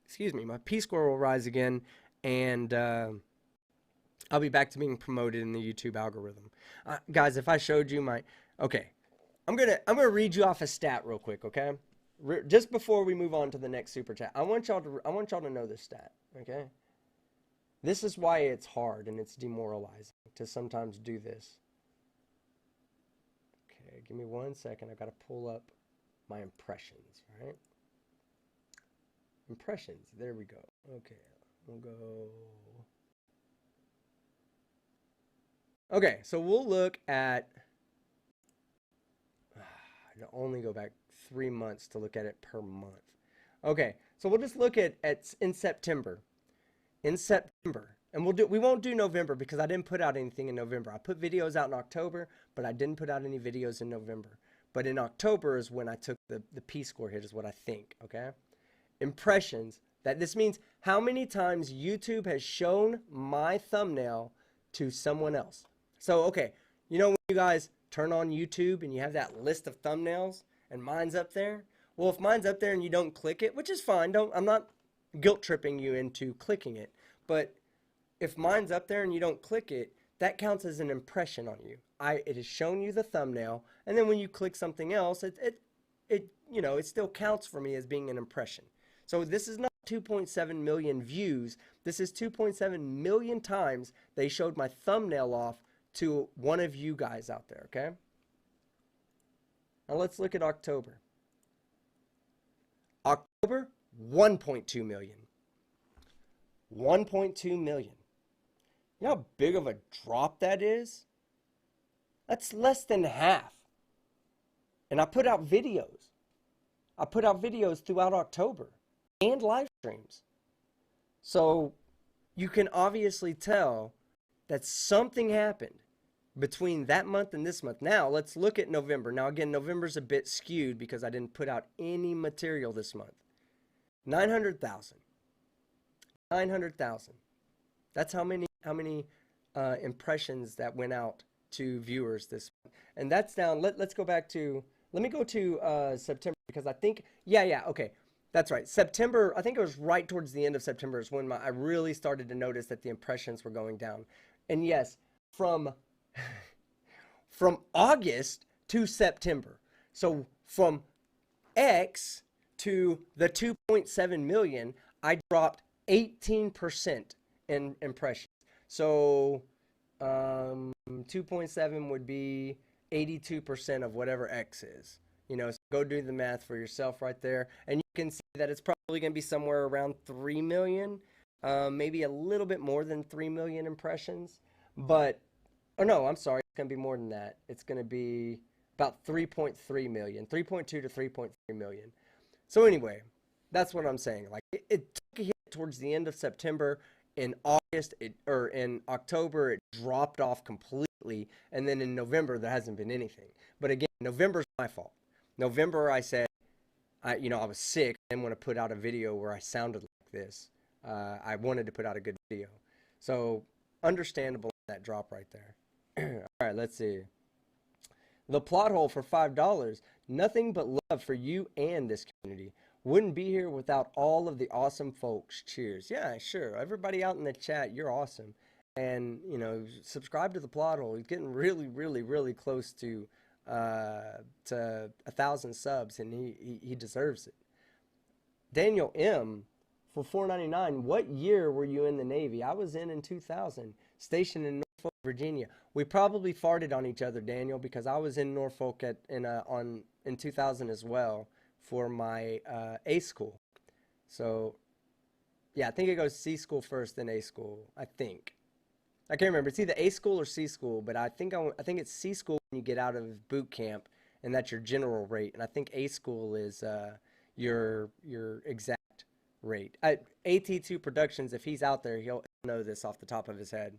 Excuse me, my P score will rise again, and I'll be back to being promoted in the YouTube algorithm. Guys, if I showed you my, okay, I'm gonna read you off a stat real quick, okay? Just before we move on to the next super chat, I want y'all to know this stat, okay? This is why it's hard and it's demoralizing to sometimes do this. Okay, give me 1 second. I gotta pull up my impressions, right? Impressions. There we go. Okay, we'll go. Okay, so we'll look at. I'll only go back 3 months to look at it per month. Okay, so we'll just look at in September. In September, and we won't do November because I didn't put out anything in November. I put videos out in October, but I didn't put out any videos in November. But in October is when I took the P score hit, is what I think, okay? Impressions, that this means how many times YouTube has shown my thumbnail to someone else. So, okay, you know when you guys turn on YouTube and you have that list of thumbnails and mine's up there? Well, if mine's up there and you don't click it, which is fine, I'm not guilt tripping you into clicking it, but if mine's up there and you don't click it, that counts as an impression on you. It has shown you the thumbnail, and then when you click something else, it you know, it still counts for me as being an impression. So this is not 2.7 million views. This is 2.7 million times they showed my thumbnail off to one of you guys out there, okay? Now let's look at October. October, 1.2 million. 1.2 million. You know how big of a drop that is? That's less than half. And I put out videos. I put out videos throughout October and live streams. So you can obviously tell that something happened between that month and this month. Now let's look at November. Now again, November's a bit skewed because I didn't put out any material this month. 900,000. 900,000. That's how many impressions that went out to viewers this month. And that's down. Let's go back to, let me go to September, because I think, yeah, okay. That's right. September, I think it was right towards the end of September is when I really started to notice that the impressions were going down. And yes, from August to September. So from X to the 2.7 million, I dropped 18% in impressions. So 2.7 would be 82% of whatever X is. You know, so go do the math for yourself right there. And you can see that it's probably going to be somewhere around 3 million, maybe a little bit more than 3 million impressions. But, oh no, I'm sorry, it's going to be more than that. It's going to be about 3.3 million, 3.2 to 3.3 million. So anyway, that's what I'm saying. Like, it took a hit towards the end of September. In August, or in October, it dropped off completely. And then in November, there hasn't been anything. But again, November's my fault. November, I said, I was sick. I didn't want to put out a video where I sounded like this. I wanted to put out a good video. So, understandable that drop right there. All right, let's see. The plot hole for $5. Nothing but love for you and this community. Wouldn't be here without all of the awesome folks. Cheers. Yeah, sure. Everybody out in the chat, you're awesome. And, you know, subscribe to the plot hole. He's getting really, really, really close to 1,000 subs, and he deserves it. Daniel M for $4.99. What year were you in the Navy? I was in 2000, stationed in Norfolk, Virginia. We probably farted on each other, Daniel, because I was in Norfolk in 2000 as well for my A school. So yeah, I think it goes C school first, then A school. I think. I can't remember. It's either A school or C school, but I think it's C school when you get out of boot camp, and that's your general rate. And I think A school is your exact rate. AT2 Productions, if he's out there, he'll know this off the top of his head.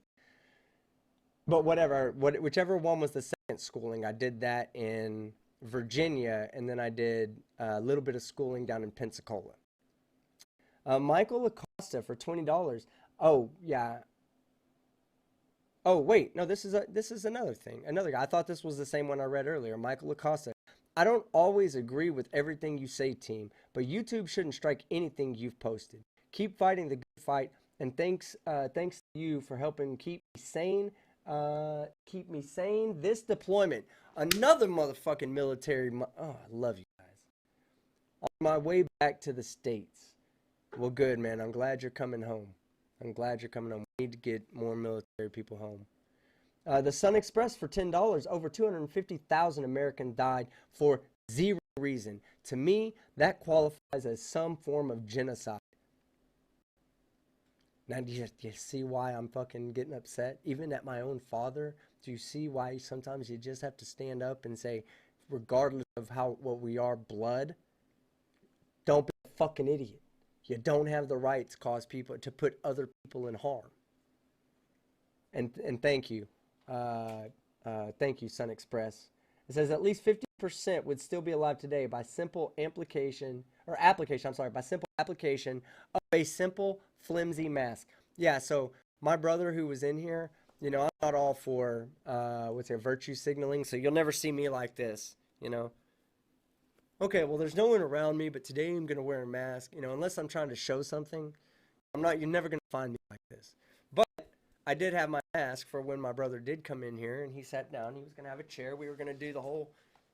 But whichever one was the second schooling, I did that in Virginia, and then I did a little bit of schooling down in Pensacola. Michael Acosta for $20. Oh yeah. Oh wait, no, this is another thing. Another guy. I thought this was the same one I read earlier. Michael Acosta. I don't always agree with everything you say, team, but YouTube shouldn't strike anything you've posted. Keep fighting the good fight, and thanks to you for helping keep me sane. This deployment, another motherfucking military. Oh, I love you guys. On my way back to the States. Well, good, man. I'm glad you're coming home. I'm glad you're coming home. We need to get more military people home. The Sun Express for $10. Over 250,000 Americans died for zero reason. To me, that qualifies as some form of genocide. Now, do you see why I'm fucking getting upset? Even at my own father, do you see why sometimes you just have to stand up and say, regardless of what we are, blood, don't be a fucking idiot. You don't have the right to put other people in harm. And thank you. Thank you, Sun Express. It says at least 50% would still be alive today by simple application of a simple flimsy mask. Yeah, so my brother who was in here, you know, I'm not all for virtue signaling, so you'll never see me like this, you know. Okay, well, there's no one around me, but today I'm going to wear a mask, you know, unless I'm trying to show something. You're never going to find me like this. But I did have my mask for when my brother did come in here, and he sat down. He was going to have a chair. We were going to do the whole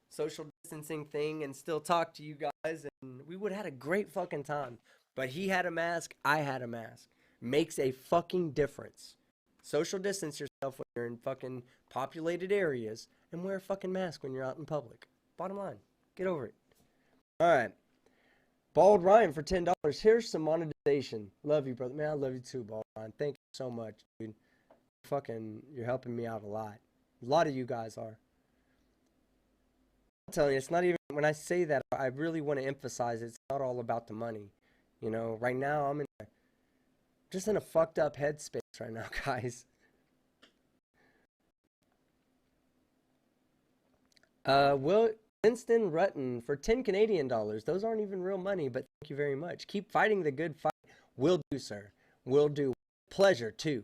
social distancing thing and still talk to you guys, and we would have had a great fucking time. But he had a mask. I had a mask. Makes a fucking difference. Social distance yourself when you're in fucking populated areas, and wear a fucking mask when you're out in public. Bottom line. Get over it. All right. Bald Ryan for $10. Here's some monetization. Love you, brother. Man, I love you too, Bald Ryan. Thank you so much, dude. You're helping me out a lot. A lot of you guys are. I'm telling you, it's not even, when I say that, I really want to emphasize it's not all about the money. You know, right now I'm just in a fucked up headspace right now, guys. Winston Rutten for 10 Canadian dollars. Those aren't even real money, but thank you very much. Keep fighting the good fight. Will do, sir. Will do. Pleasure, too.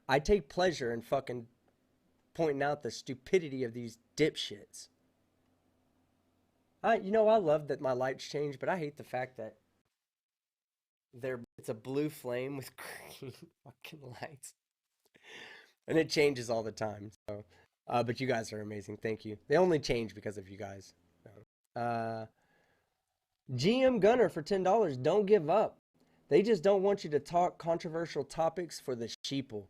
I take pleasure in fucking pointing out the stupidity of these dipshits. I love that my lights change, but I hate the fact that it's a blue flame with green fucking lights. And it changes all the time, so. But you guys are amazing. Thank you. They only change because of you guys. GM Gunner for $10. Don't give up. They just don't want you to talk controversial topics for the sheeple.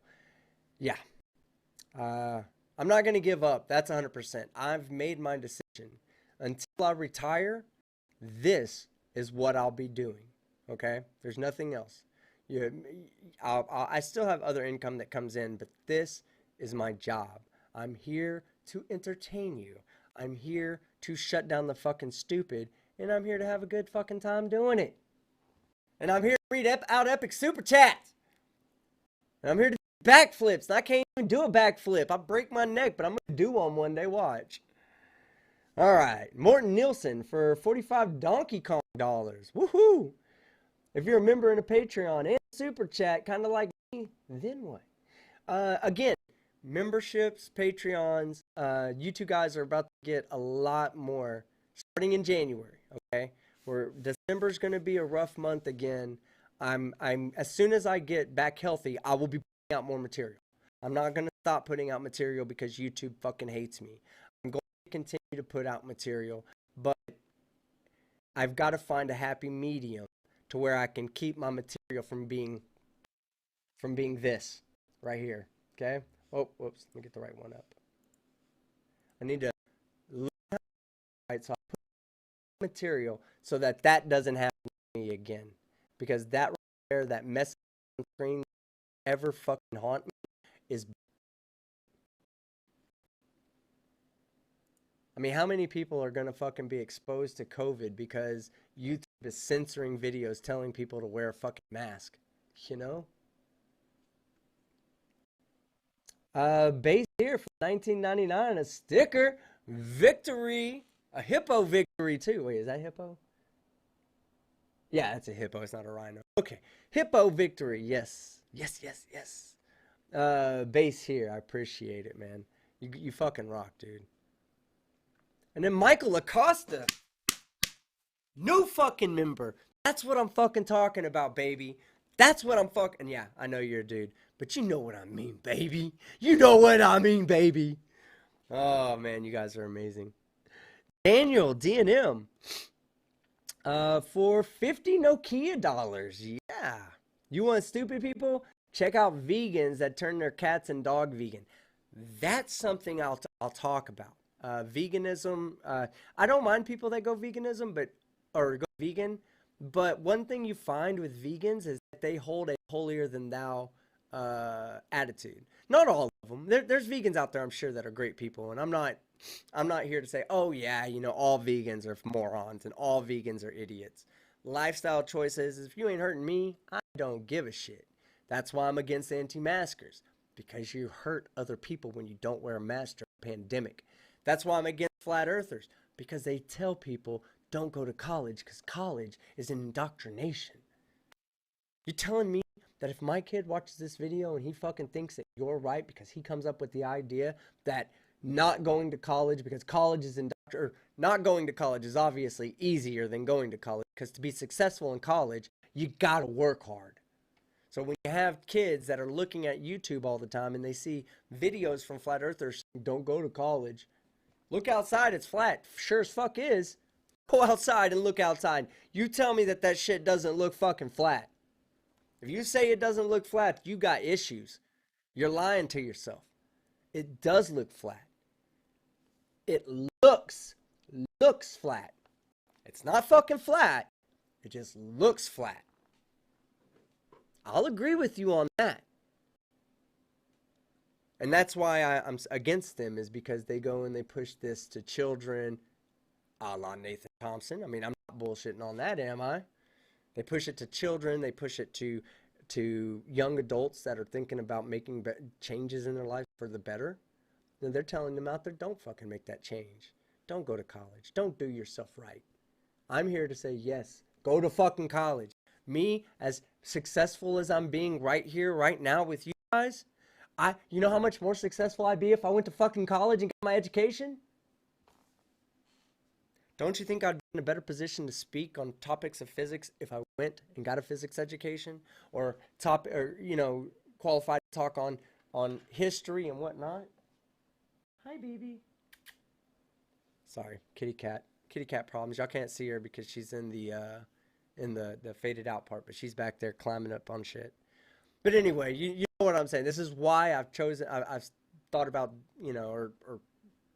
Yeah. I'm not going to give up. That's 100%. I've made my decision. Until I retire, this is what I'll be doing. Okay? There's nothing else. I still have other income that comes in, but this is my job. I'm here to entertain you. I'm here to shut down the fucking stupid, and I'm here to have a good fucking time doing it. And I'm here to read out epic super chats. And I'm here to do backflips, and I can't even do a backflip. I break my neck, but I'm going to do one day. Watch. All right. Morton Nielsen for 45 Donkey Kong dollars. Woohoo! If you're a member in a Patreon and super chat, kind of like me, then what? Again, memberships, Patreons. You two guys are about to get a lot more starting in January. Okay, where December's going to be a rough month again. I'm as soon as I get back healthy, I will be putting out more material. I'm not going to stop putting out material because YouTube fucking hates me. I'm going to continue to put out material, but I've got to find a happy medium to where I can keep my material from being this right here. Okay? Oh, whoops. Let me get the right one up. I need to right, so I put material so that that doesn't happen to me again. Because that right there, that message on screen ever fucking haunt me is. I mean, how many people are gonna fucking be exposed to COVID because YouTube is censoring videos telling people to wear a fucking mask? You know? Base here for 19.99, a sticker, victory, a hippo victory too. Wait, is that hippo? Yeah, it's a hippo. It's not a rhino. Okay, hippo victory. Yes, yes, yes, yes. Base here. I appreciate it, man. You fucking rock, dude. And then Michael Acosta, new fucking member. That's what I'm fucking talking about, baby. That's what I'm fucking. Yeah, I know you're a dude, but you know what I mean, baby. You know what I mean, baby. Oh man, you guys are amazing. Daniel D&M, for 50 Nokia dollars. Yeah. You want stupid people? Check out vegans that turn their cats and dog vegan. That's something I'll talk about. Veganism. I don't mind people that go veganism, or go vegan. But one thing you find with vegans is that they hold a holier than thou attitude. Not all of them. There's vegans out there, I'm sure, that are great people, and I'm not here to say, oh yeah, all vegans are morons and all vegans are idiots. Lifestyle choices. If you ain't hurting me, I don't give a shit. That's why I'm against anti-maskers, because you hurt other people when you don't wear a mask during a pandemic. That's why I'm against flat earthers, because they tell people don't go to college because college is an indoctrination. You're telling me that if my kid watches this video and he fucking thinks that you're right because he comes up with the idea that not going to college because college is or not going to college is obviously easier than going to college, because to be successful in college, you gotta work hard. So when you have kids that are looking at YouTube all the time and they see videos from flat earthers, don't go to college. Look outside, it's flat. Sure as fuck is. Go outside and look outside. You tell me that that shit doesn't look fucking flat. If you say it doesn't look flat, you got issues. You're lying to yourself. It does look flat. It looks flat. It's not fucking flat. It just looks flat. I'll agree with you on that. And that's why I'm against them, is because they go and they push this to children, a la Nathan Thompson. I mean, I'm not bullshitting on that, am I? They push it to children. They push it to young adults that are thinking about making changes in their life for the better. And they're telling them out there, don't fucking make that change. Don't go to college. Don't do yourself right. I'm here to say, yes, go to fucking college. Me, as successful as I'm being right here, right now with you guys, you know how much more successful I'd be if I went to fucking college and got my education? Don't you think I'd be in a better position to speak on topics of physics if I went and got a physics education, or qualified to talk on history and whatnot? Hi, baby. Sorry, kitty cat problems. Y'all can't see her because she's in the faded out part, but she's back there climbing up on shit. But anyway, you know what I'm saying. This is why I've thought about, or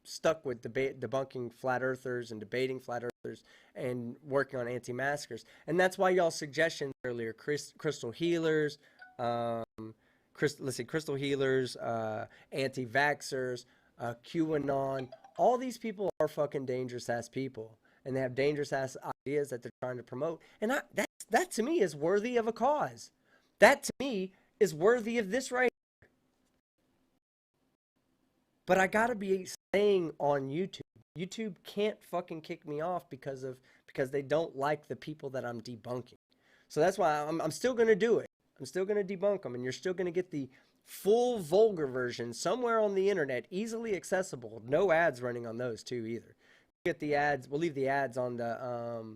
stuck with debunking flat earthers and debating flat earthers and working on anti-maskers. And that's why y'all suggestions earlier, crystal healers, crystal healers, anti-vaxxers, QAnon, all these people are fucking dangerous ass people, and they have dangerous ass ideas that they're trying to promote. And that to me is worthy of a cause. That to me is worthy of this right here. But I gotta be staying on YouTube. YouTube can't fucking kick me off because they don't like the people that I'm debunking. So that's why I'm still gonna do it. I'm still gonna debunk them, and you're still gonna get the full vulgar version somewhere on the internet, easily accessible. No ads running on those too either. Get the ads. We'll leave the ads on the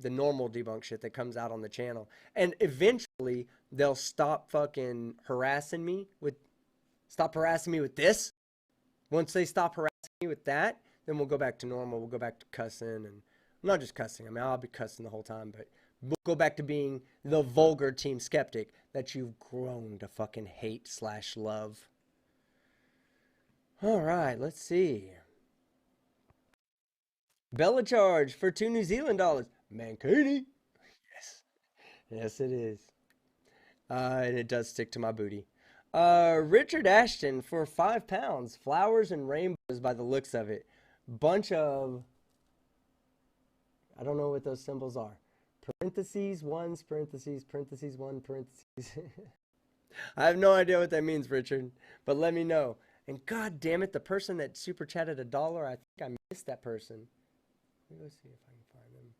normal debunk shit that comes out on the channel. And eventually they'll stop fucking harassing me with this. Once they stop harassing me with that, then we'll go back to normal. We'll go back to cussing, and not just cussing. I mean, I'll be cussing the whole time, but we'll go back to being the vulgar Team Skeptic that you've grown to fucking hate / love. All right, let's see. Bella charge for 2 New Zealand dollars. Mancini. Yes. Yes, it is. And it does stick to my booty. Richard Ashton for £5. Flowers and rainbows by the looks of it. Bunch of, I don't know what those symbols are. Parentheses, ones, parentheses, parentheses, one, parentheses. I have no idea what that means, Richard, but let me know. And god damn it, the person that super chatted $1, I think I missed that person. Let me go see if I can find them.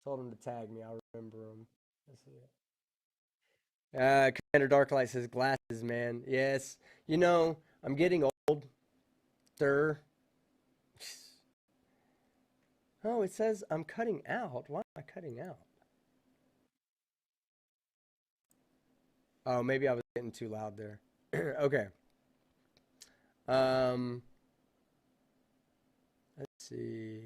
Told him to tag me. I'll remember him. Let's see it. Commander Darklight says glasses, man. Yes. You know, I'm getting old. Oh, it says I'm cutting out. Why am I cutting out? Oh, maybe I was getting too loud there. Okay. Let's see.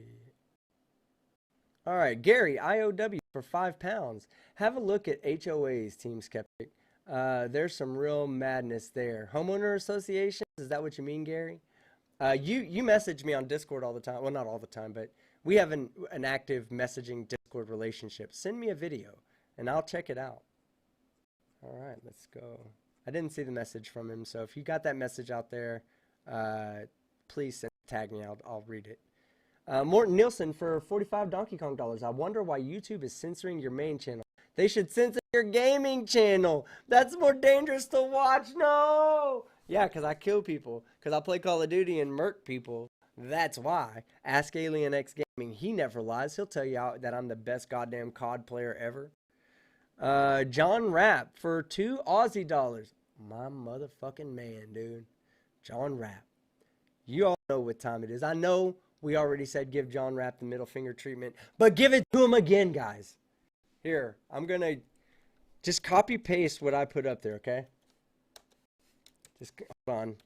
All right, Gary, IOW for £5. Have a look at HOAs, Team Skeptic. There's some real madness there. Homeowner associations, is that what you mean, Gary? You message me on Discord all the time. Well, not all the time, but we have an active messaging Discord relationship. Send me a video, and I'll check it out. All right, let's go. I didn't see the message from him, so if you got that message out there, please tag me. I'll read it. Morton Nielsen for 45 Donkey Kong dollars. I wonder why YouTube is censoring your main channel. They should censor your gaming channel. That's more dangerous to watch. No! Yeah, because I kill people. Because I play Call of Duty and murk people. That's why. Ask Alien X Gaming. He never lies. He'll tell you that I'm the best goddamn COD player ever. John Rapp for 2 Aussie dollars. My motherfucking man, dude. John Rapp. You all know what time it is. I know we already said give John Rapp the middle finger treatment, but give it to him again, guys. Here, I'm going to just copy paste what I put up there, okay? Just hold on.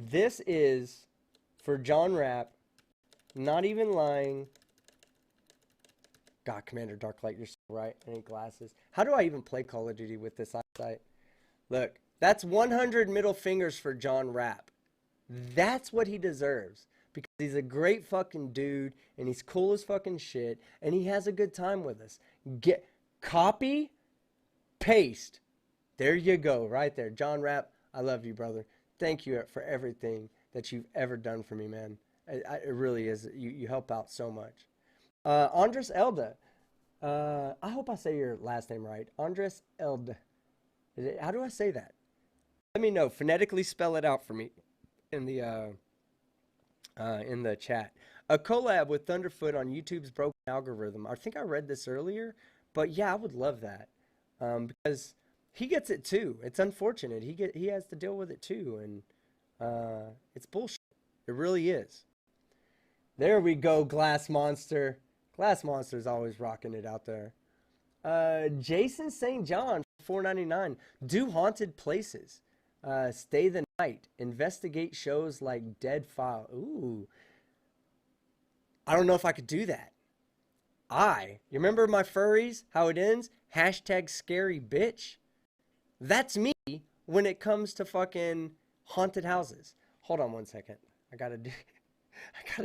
This is for John Rapp. Not even lying. God, Commander Darklight, you're so right. I need glasses. How do I even play Call of Duty with this eyesight? Look, that's 100 middle fingers for John Rapp. That's what he deserves. Because he's a great fucking dude, and he's cool as fucking shit, and he has a good time with us. Copy, paste. There you go, right there. John Rapp, I love you, brother. Thank you for everything that you've ever done for me, man. It really is. You help out so much. Andres Elda. I hope I say your last name right. Andres Elda. How do I say that? Let me know. Phonetically spell it out for me in the chat. A collab with Thunderfoot on YouTube's broken algorithm. I think I read this earlier, but yeah, I would love that because he gets it too. It's unfortunate. He has to deal with it too, and it's bullshit. It really is. There we go, Glass Monster. Glass Monster's always rocking it out there. Jason St. John, $4.99. Do haunted places. Stay the night. Investigate shows like Dead File. Ooh. I don't know if I could do that. You remember my furries? How it ends? Hashtag scary bitch. That's me when it comes to fucking haunted houses. Hold on one second. I gotta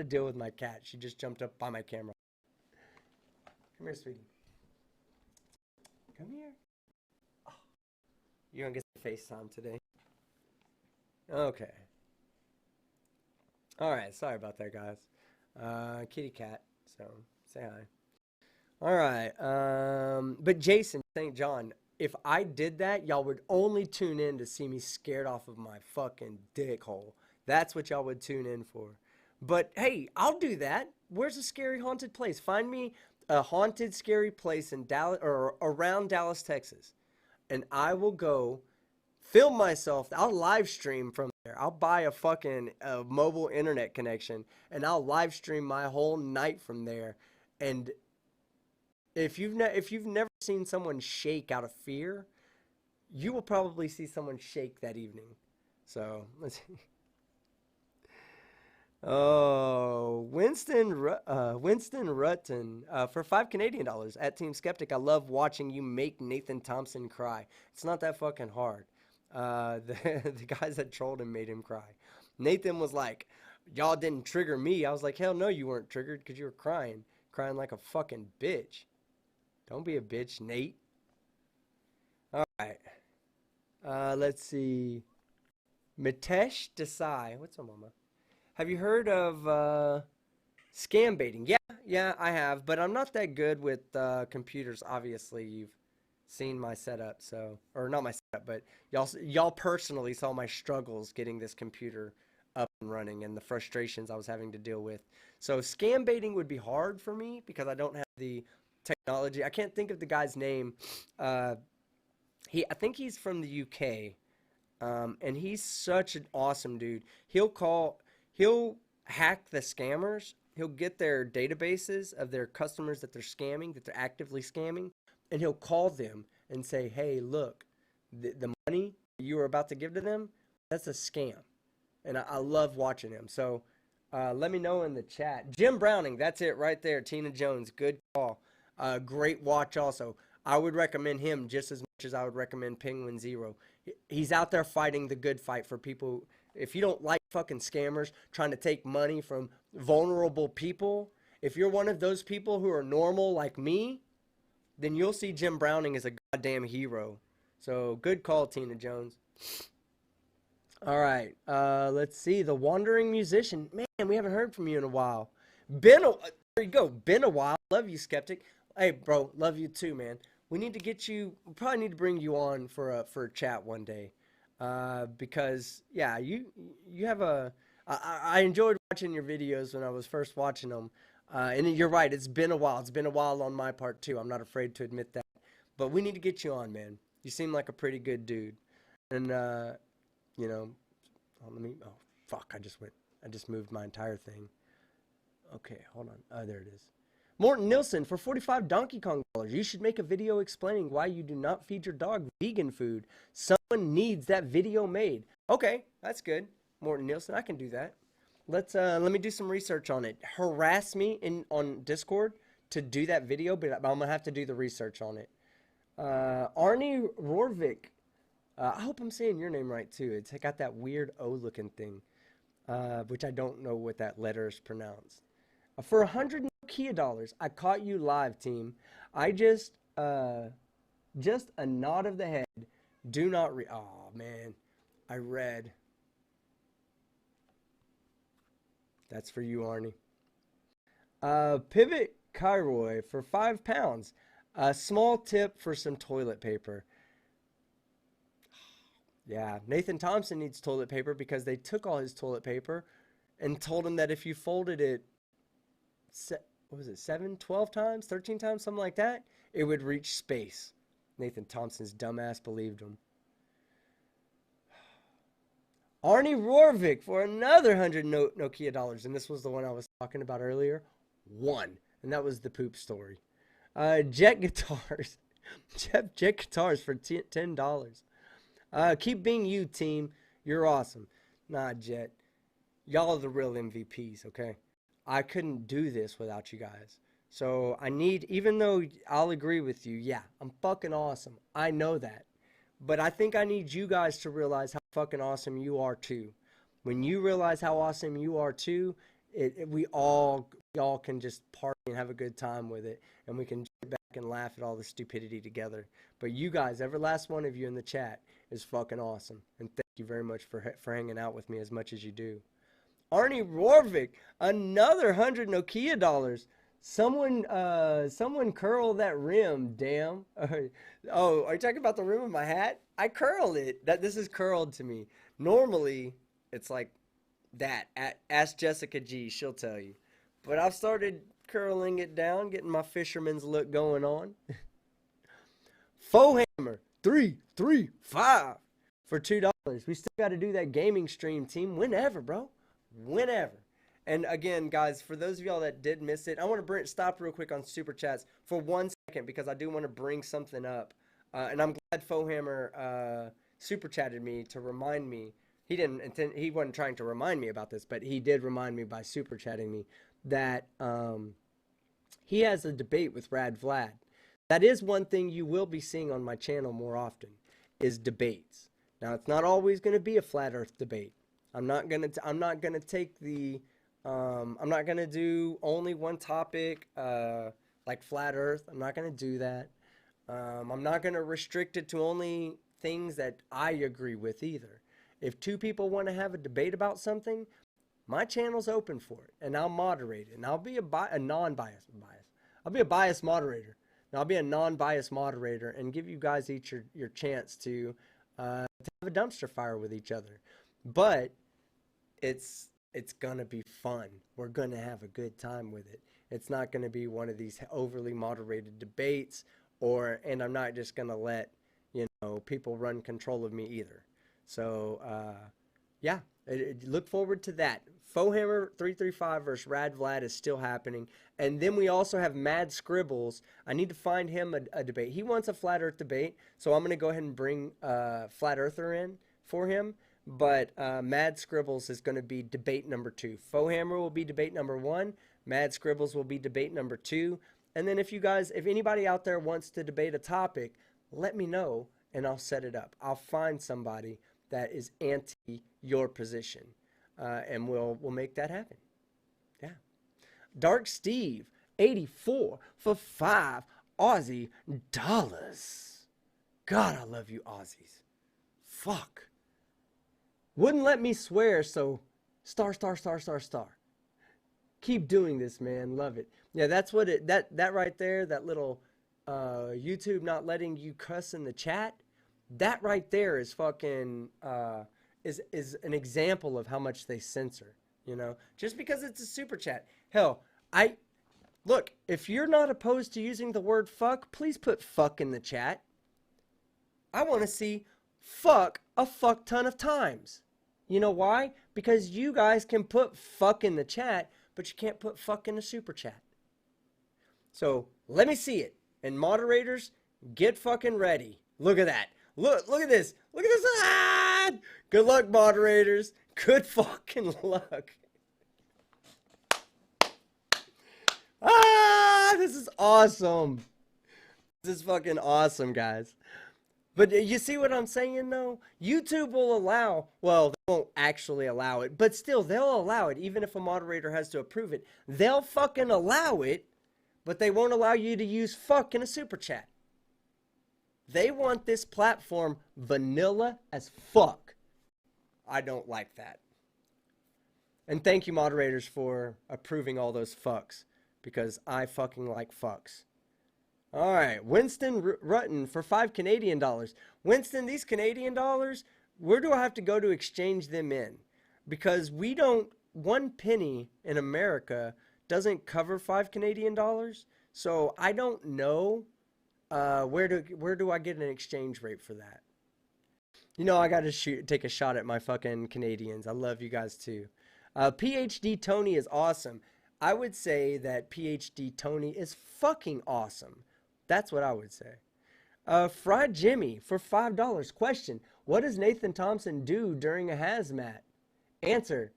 deal with my cat. She just jumped up by my camera. Come here, sweetie. Come here. Oh. You gonna get some FaceTime today? Okay. Alright, sorry about that, guys. Kitty cat, so say hi. Alright, but Jason St. John, if I did that, y'all would only tune in to see me scared off of my fucking dick hole. That's what y'all would tune in for. But hey, I'll do that. Where's a scary haunted place? Find me a haunted, scary place in Dallas or around Dallas, Texas, and I will go film myself. I'll live stream from there. I'll buy a fucking mobile internet connection and I'll live stream my whole night from there. And if you've never seen someone shake out of fear, you will probably see someone shake that evening. So let's see. Oh, Winston Rutten for $5 Canadian at Team Skeptic. I love watching you make Nathan Thompson cry. It's not that fucking hard. The guys that trolled him made him cry. Nathan was like, "Y'all didn't trigger me." I was like, "Hell no, you weren't triggered because you were crying like a fucking bitch." Don't be a bitch, Nate. All right. Let's see. Mitesh Desai. What's up, mama? Have you heard of scam baiting? Yeah, I have, but I'm not that good with computers. Obviously, you've seen my setup, so or not my setup, but y'all personally saw my struggles getting this computer up and running and the frustrations I was having to deal with. So scam baiting would be hard for me because I don't have the technology. I can't think of the guy's name. I think he's from the UK, and he's such an awesome dude. He'll hack the scammers. He'll get their databases of their customers that they're scamming, that they're actively scamming, and he'll call them and say, "Hey, look, the money you were about to give to them, that's a scam." And I love watching him. So let me know in the chat. Jim Browning, that's it right there. Tina Jones, good call. Great watch also. I would recommend him just as much as I would recommend Penguin Zero. He's out there fighting the good fight for people. If you don't like fucking scammers trying to take money from vulnerable people, if you're one of those people who are normal like me, then you'll see Jim Browning as a goddamn hero. So good call, Tina Jones. All right, let's see. The Wandering Musician. Man, we haven't heard from you in a while. There you go. Been a while. Love you, Skeptic. Hey, bro, love you too, man. We need to get you. We probably need to bring you on for a chat one day, because yeah, you have a. I enjoyed watching your videos when I was first watching them, and you're right. It's been a while. It's been a while on my part too. I'm not afraid to admit that. But we need to get you on, man. You seem like a pretty good dude, and you know, let me. Oh fuck! I just moved my entire thing. Okay, hold on. Oh, there it is. Morton Nilsson for 45 Donkey Kong dollars. You should make a video explaining why you do not feed your dog vegan food. Someone needs that video made. Okay, that's good. Morton Nilsson, I can do that. Let me do some research on it. Harass me on Discord to do that video, but I'm gonna have to do the research on it. Arnie Rorvik. I hope I'm saying your name right too. It's got that weird O looking thing, which I don't know what that letter is pronounced. For 100 Nokia dollars, I caught you live, team. I just a nod of the head. Do not read. Oh man, I read. That's for you, Arnie. Pivot Kairoy for £5. A small tip for some toilet paper. Yeah, Nathan Thompson needs toilet paper because they took all his toilet paper and told him that if you folded it, what was it, 7, 12 times, 13 times, something like that, it would reach space. Nathan Thompson's dumbass believed him. Arnie Rorvik for another 100 Nokia dollars, and this was the one I was talking about earlier. One, and that was the poop story. Jet Guitars. Jet Guitars for $10. Keep being you, team. You're awesome. Nah, Jet. Y'all are the real MVPs, okay? I couldn't do this without you guys. So I need, even though I'll agree with you, yeah, I'm fucking awesome. I know that. But I think I need you guys to realize how fucking awesome you are too. When you realize how awesome you are too, we all can just party and have a good time with it. And we can sit back and laugh at all the stupidity together. But you guys, every last one of you in the chat is fucking awesome. And thank you very much for hanging out with me as much as you do. Arnie Rorvik, another 100 Nokia dollars. Someone curl that rim, damn. Oh, are you talking about the rim of my hat? I curl it. This is curled to me. Normally, it's like That. Ask Jessica G. She'll tell you. But I've started curling it down, getting my fisherman's look going on. Faux hammer, 335 for $2. We still got to do that gaming stream, team. Whenever, bro. Whenever. And again, guys, for those of y'all that did miss it, I want to stop real quick on Super Chats for 1 second because I do want to bring something up. And I'm glad Faux Hammer Super Chatted me to remind me. He wasn't trying to remind me about this, but he did remind me by Super Chatting me that he has a debate with Rad Vlad. That is one thing you will be seeing on my channel more often, is debates. Now, it's not always going to be a flat Earth debate. I'm not gonna take the I'm not gonna do only one topic like flat Earth. I'm not gonna do that. I'm not gonna restrict it to only things that I agree with either. If two people want to have a debate about something, my channel's open for it, and I'll moderate it, and I'll be a non-biased I'll be a biased moderator. And I'll be a non-biased moderator and give you guys each your chance to have a dumpster fire with each other. But it's gonna be fun. We're gonna have a good time with it. It's not gonna be one of these overly moderated debates, and I'm not just gonna let people run control of me either. So yeah, look forward to that. Faux Hammer 335 versus Rad Vlad is still happening, and then we also have Mad Scribbles. I need to find him a debate. He wants a flat Earth debate, so I'm gonna go ahead and bring Flat Earther in for him. But Mad Scribbles is going to be debate number 2. Faux Hammer will be debate number 1. Mad Scribbles will be debate number 2. And then if anybody out there wants to debate a topic, let me know and I'll set it up. I'll find somebody that is anti your position, and we'll make that happen. Yeah. Dark Steve 84 for $5 Aussie dollars. God, I love you Aussies. Fuck. Wouldn't let me swear, so star. Keep doing this, man. Love it. Yeah, that's what that right there, that little YouTube not letting you cuss in the chat, that right there is fucking is an example of how much they censor, just because it's a super chat. Hell, look, if you're not opposed to using the word fuck, please put fuck in the chat. I want to see fuck a fuck ton of times. You know why? Because you guys can put fuck in the chat, but you can't put fuck in the super chat. So let me see it. And moderators, get fucking ready. Look at that. Look at this. Look at this. Ah! Good luck, moderators. Good fucking luck. Ah, this is awesome. This is fucking awesome, guys. But you see what I'm saying, though? YouTube will allow, well, they won't actually allow it, but still, they'll allow it, even if a moderator has to approve it. They'll fucking allow it, but they won't allow you to use fuck in a super chat. They want this platform vanilla as fuck. I don't like that. And thank you, moderators, for approving all those fucks, because I fucking like fucks. All right, Winston Rutten for $5 Canadian. Winston, these Canadian dollars, where do I have to go to exchange them in? Because we don't, 1 penny in America doesn't cover $5 Canadian. So I don't know where do I get an exchange rate for that? I got to take a shot at my fucking Canadians. I love you guys too. PhD Tony is awesome. I would say that PhD Tony is fucking awesome. That's what I would say. Fried Jimmy for $5. Question: what does Nathan Thompson do during a hazmat? Answer: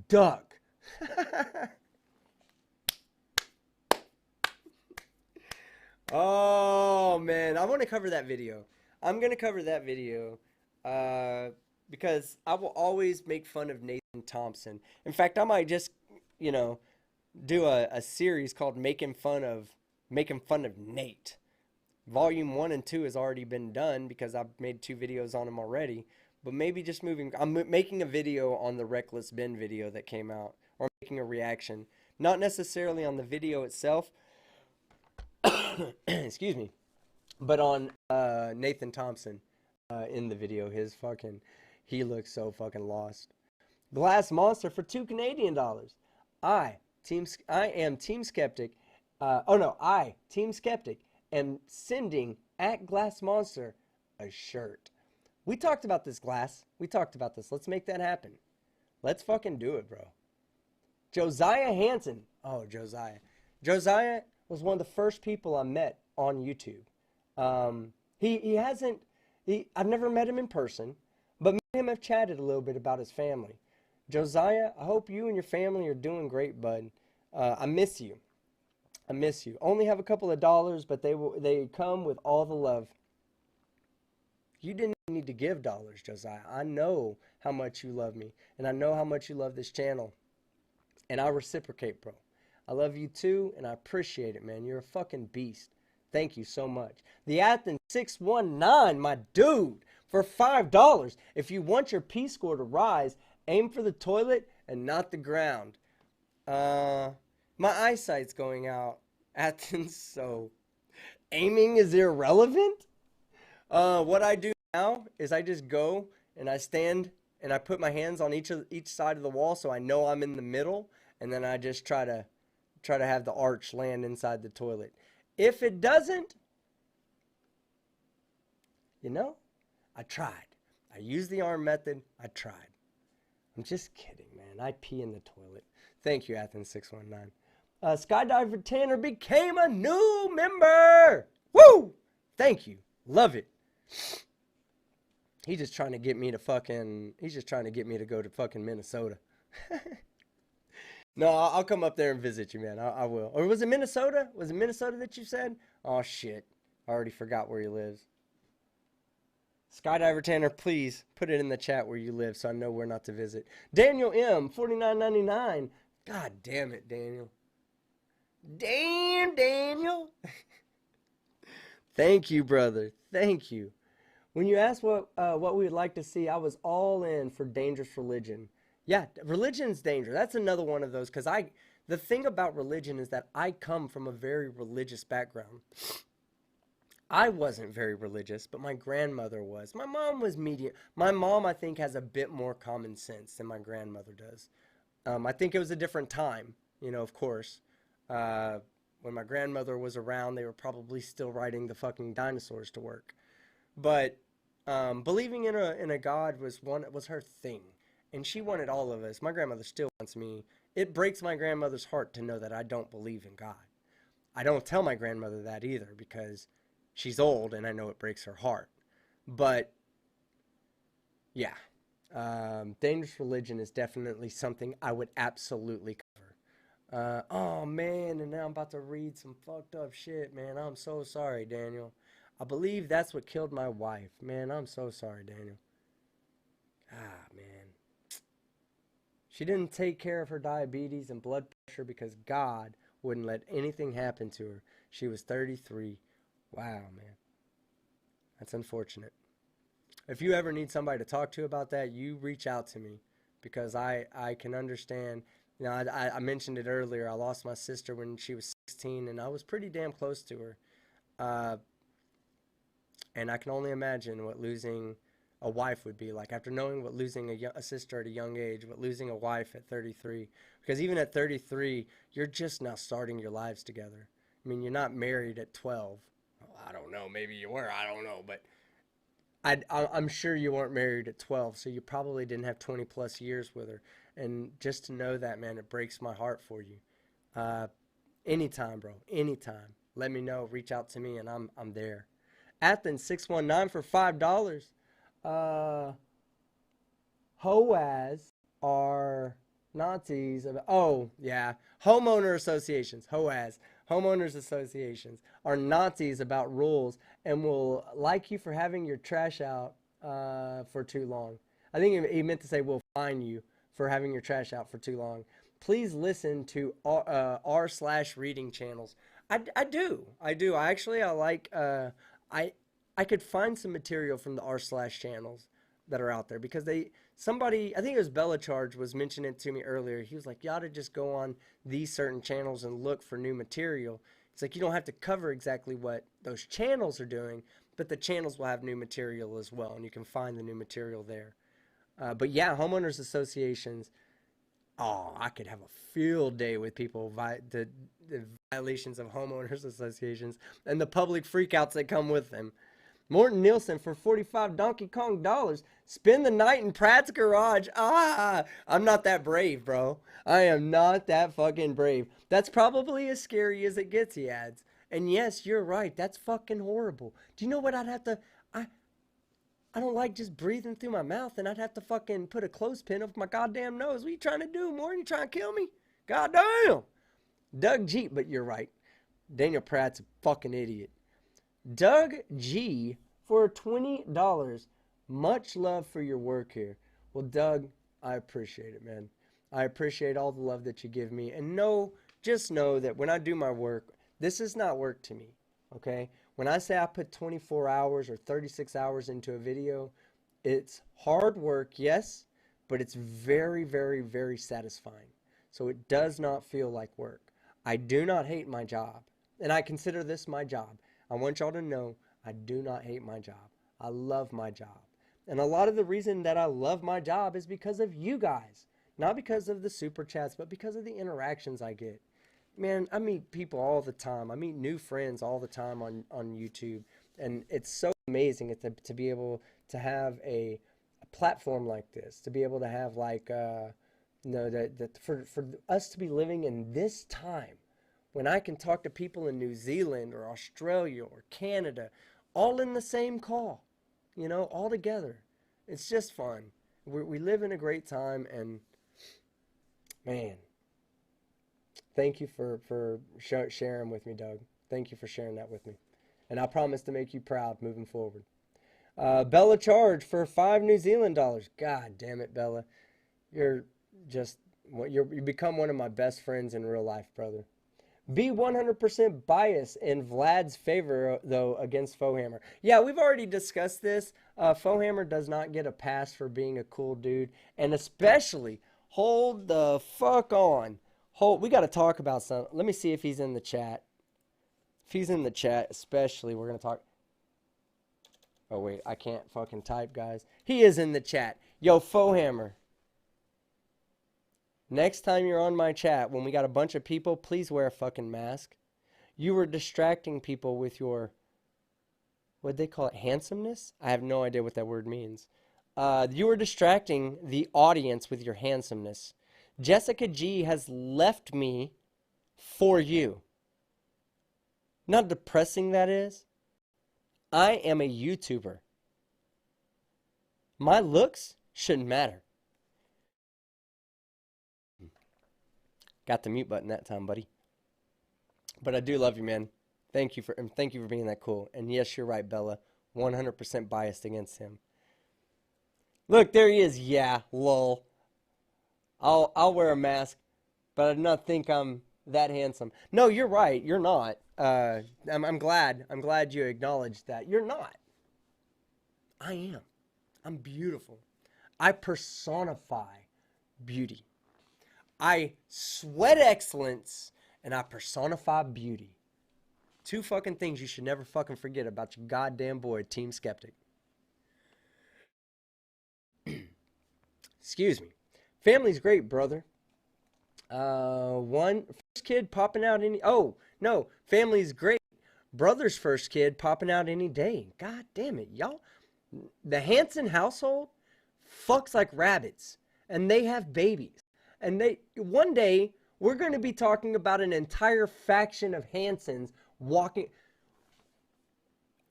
duck. Oh man, I want to cover that video. I'm gonna cover that video because I will always make fun of Nathan Thompson. In fact, I might just do a series called making fun of Nate. Volume 1 and 2 has already been done because I've made 2 videos on him already. But maybe just I'm making a video on the Reckless Ben video that came out, or making a reaction. Not necessarily on the video itself, excuse me, but on Nathan Thompson in the video. He looks so fucking lost. Glass Monster for $2 Canadian. I am Team Skeptic. Oh no, I Team Skeptic am sending at Glass Monster a shirt. We talked about this, Glass. We talked about this. Let's make that happen. Let's fucking do it, bro. Josiah Hansen. Oh, Josiah. Josiah was one of the first people I met on YouTube. He hasn't I've never met him in person, but me and him have chatted a little bit about his family. Josiah, I hope you and your family are doing great, bud. I miss you. I miss you. Only have a couple of dollars, but they come with all the love. You didn't need to give dollars, Josiah. I know how much you love me, and I know how much you love this channel, and I reciprocate, bro. I love you too, and I appreciate it, man. You're a fucking beast. Thank you so much. The Athens 619, my dude, for $5. If you want your P score to rise, aim for the toilet and not the ground. My eyesight's going out, Athens, so aiming is irrelevant? What I do now is I just go and I stand and I put my hands on each side of the wall so I know I'm in the middle, and then I just try to have the arch land inside the toilet. If it doesn't, you know, I tried. I used the arm method. I tried. I'm just kidding, man. I pee in the toilet. Thank you, Athens 619. Skydiver Tanner became a new member. Woo! Thank you. Love it. He's just trying to get me to go to fucking Minnesota. No, I'll come up there and visit you, man. I will. Or was it Minnesota? Was it Minnesota that you said? Oh, shit. I already forgot where he lives. Skydiver Tanner, please put it in the chat where you live so I know where not to visit. Daniel M, $49.99. God damn it, Daniel. Damn, Daniel. Thank you, brother. Thank you. When you asked what we would like to see, I was all in for Dangerous Religion. Yeah, religion's dangerous. That's another one of those, because the thing about religion is that I come from a very religious background. I wasn't very religious, but my grandmother was. My mom was medium. My mom, I think, has a bit more common sense than my grandmother does. I think it was a different time, of course. When my grandmother was around, they were probably still riding the fucking dinosaurs to work. But believing in a God was her thing. And she wanted all of us. My grandmother still wants me. It breaks my grandmother's heart to know that I don't believe in God. I don't tell my grandmother that either, because she's old and I know it breaks her heart. But yeah, Dangerous Religion is definitely something I would absolutely cover. Oh man, and now I'm about to read some fucked up shit, man. I'm so sorry, Daniel. I believe that's what killed my wife. Man, I'm so sorry, Daniel. Ah, man. She didn't take care of her diabetes and blood pressure because God wouldn't let anything happen to her. She was 33. Wow, man. That's unfortunate. If you ever need somebody to talk to about that, you reach out to me, because I can understand. I mentioned it earlier. I lost my sister when she was 16, and I was pretty damn close to her. And I can only imagine what losing a wife would be like, after knowing what losing a sister at a young age, what losing a wife at 33. Because even at 33, you're just now starting your lives together. I mean, you're not married at 12. Well, I don't know. Maybe you were. I don't know. But I'm sure you weren't married at 12, so you probably didn't have 20 plus years with her. And just to know that, man, it breaks my heart for you. Anytime, bro. Anytime. Let me know. Reach out to me, and I'm there. Athens 619 for $5. HOAs are Nazis. Oh, yeah. Homeowner associations. HOAs. Homeowners associations are Nazis about rules and will like you for having your trash out for too long. I think he meant to say will fine you for having your trash out for too long. Please listen to r/reading channels. I do. I like, I could find some material from the r/channels that are out there, because somebody, I think it was Bella Charge, was mentioning it to me earlier. He was like, you ought to just go on these certain channels and look for new material. It's like, you don't have to cover exactly what those channels are doing, but the channels will have new material as well, and you can find the new material there. But yeah, homeowners associations. Oh, I could have a field day with people the violations of homeowners associations and the public freakouts that come with them. Morton Nielsen for 45 Donkey Kong dollars. Spend the night in Pratt's garage. Ah, I'm not that brave, bro. I am not that fucking brave. That's probably as scary as it gets, he adds. And yes, you're right. That's fucking horrible. Do you know what I'd have to. I, I don't like just breathing through my mouth, and I'd have to fucking put a clothespin over my goddamn nose. What are you trying to do, Morton? You trying to kill me? Goddamn. Doug G, but you're right. Daniel Pratt's a fucking idiot. Doug G for $20. Much love for your work here. Well, Doug, I appreciate it, man. I appreciate all the love that you give me. And just know that when I do my work, this is not work to me, okay? When I say I put 24 hours or 36 hours into a video, it's hard work, yes, but it's very, very, very satisfying. So it does not feel like work. I do not hate my job, and I consider this my job. I want y'all to know I do not hate my job. I love my job. And a lot of the reason that I love my job is because of you guys. Not because of the super chats, but because of the interactions I get. Man, I meet people all the time. I meet new friends all the time on YouTube. And it's so amazing to be able to have a platform like this. To be able to have like, for us to be living in this time when I can talk to people in New Zealand or Australia or Canada, all in the same call, all together. It's just fun. We live in a great time, and man, thank you for sharing with me, Doug. Thank you for sharing that with me. And I promise to make you proud moving forward. Bella Charge for 5 New Zealand dollars. God damn it, Bella. You're just, you become one of my best friends in real life, brother. Be 100% biased in Vlad's favor, though, against Fohammer. Yeah, we've already discussed this. Fohammer does not get a pass for being a cool dude. And especially, hold the fuck on. We got to talk about something. Let me see if he's in the chat. If he's in the chat, especially, we're going to talk. Oh, wait, I can't fucking type, guys. He is in the chat. Yo, Fohammer. Next time you're on my chat, when we got a bunch of people, please wear a fucking mask. You were distracting people with your, what'd they call it, handsomeness? I have no idea what that word means. You were distracting the audience with your handsomeness. Jessica G has left me for you. Not depressing, that is. I am a YouTuber. My looks shouldn't matter. Got the mute button that time, buddy. But I do love you, man. Thank you for being that cool. And yes, you're right, Bella. 100% biased against him. Look, there he is. Yeah, lol. I'll wear a mask, but I do not think I'm that handsome. No, you're right. You're not. I'm glad you acknowledged that. You're not. I am. I'm beautiful. I personify beauty. I sweat excellence, and I personify beauty. 2 fucking things you should never fucking forget about your goddamn boy, Team Skeptic. Excuse me. Family's great, brother. First kid popping out any... Oh, no. Family's great. Brother's first kid popping out any day. God damn it, y'all. The Hanson household fucks like rabbits, and they have babies. And one day, we're going to be talking about an entire faction of Hansons walking.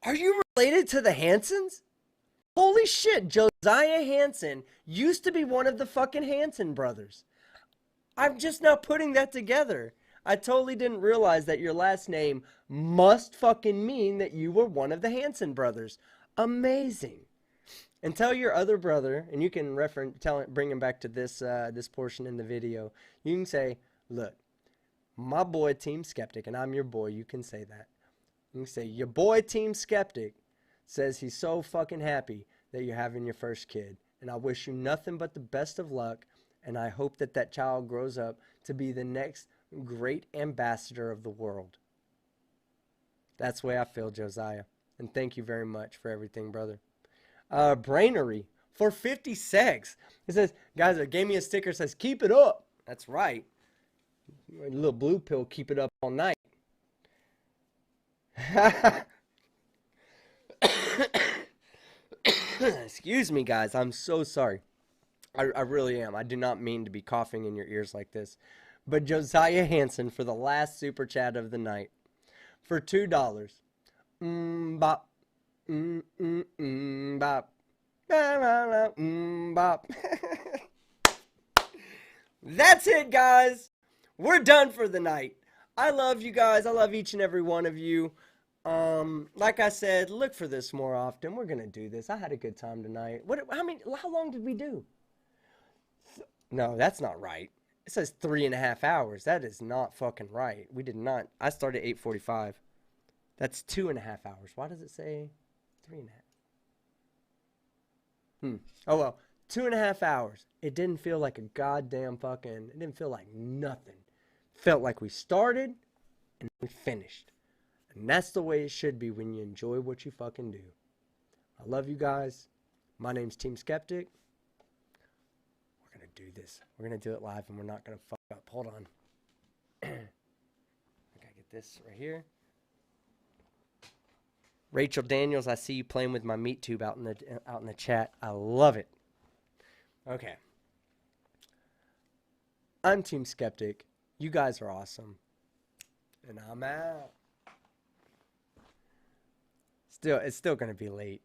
Are you related to the Hansons? Holy shit, Josiah Hanson used to be one of the fucking Hanson brothers. I'm just now putting that together. I totally didn't realize that your last name must fucking mean that you were one of the Hanson brothers. Amazing. And tell your other brother, and you can bring him back to this portion in the video. You can say, look, my boy Team Skeptic, and I'm your boy, you can say that. You can say, your boy Team Skeptic says he's so fucking happy that you're having your first kid. And I wish you nothing but the best of luck, and I hope that that child grows up to be the next great ambassador of the world. That's the way I feel, Josiah. And thank you very much for everything, brother. Brainery for 50 secs. It says, guys, it gave me a sticker that says, keep it up. That's right. A little blue pill, keep it up all night. Excuse me, guys. I'm so sorry. I really am. I do not mean to be coughing in your ears like this. But Josiah Hansen for the last super chat of the night. For $2. Bop. Bop. Bop. That's it, guys. We're done for the night. I love you guys. I love each and every one of you. Like I said, look for this more often. We're gonna do this. I had a good time tonight. How long did we do? No, that's not right. It says 3.5 hours. That is not fucking right. We did not. I started at 8:45. That's 2.5 hours. Why does it say 3.5? Oh well, 2.5 hours. It didn't feel like a goddamn fucking. It didn't feel like nothing. Felt like we started and we finished. And that's the way it should be when you enjoy what you fucking do. I love you guys. My name's Team Skeptic. We're going to do this. We're going to do it live and we're not going to fuck up. Hold on. I got to get this right here. Rachel Daniels, I see you playing with my meat tube out in the chat. I love it. Okay. I'm Team Skeptic. You guys are awesome. And I'm out. It's still going to be late.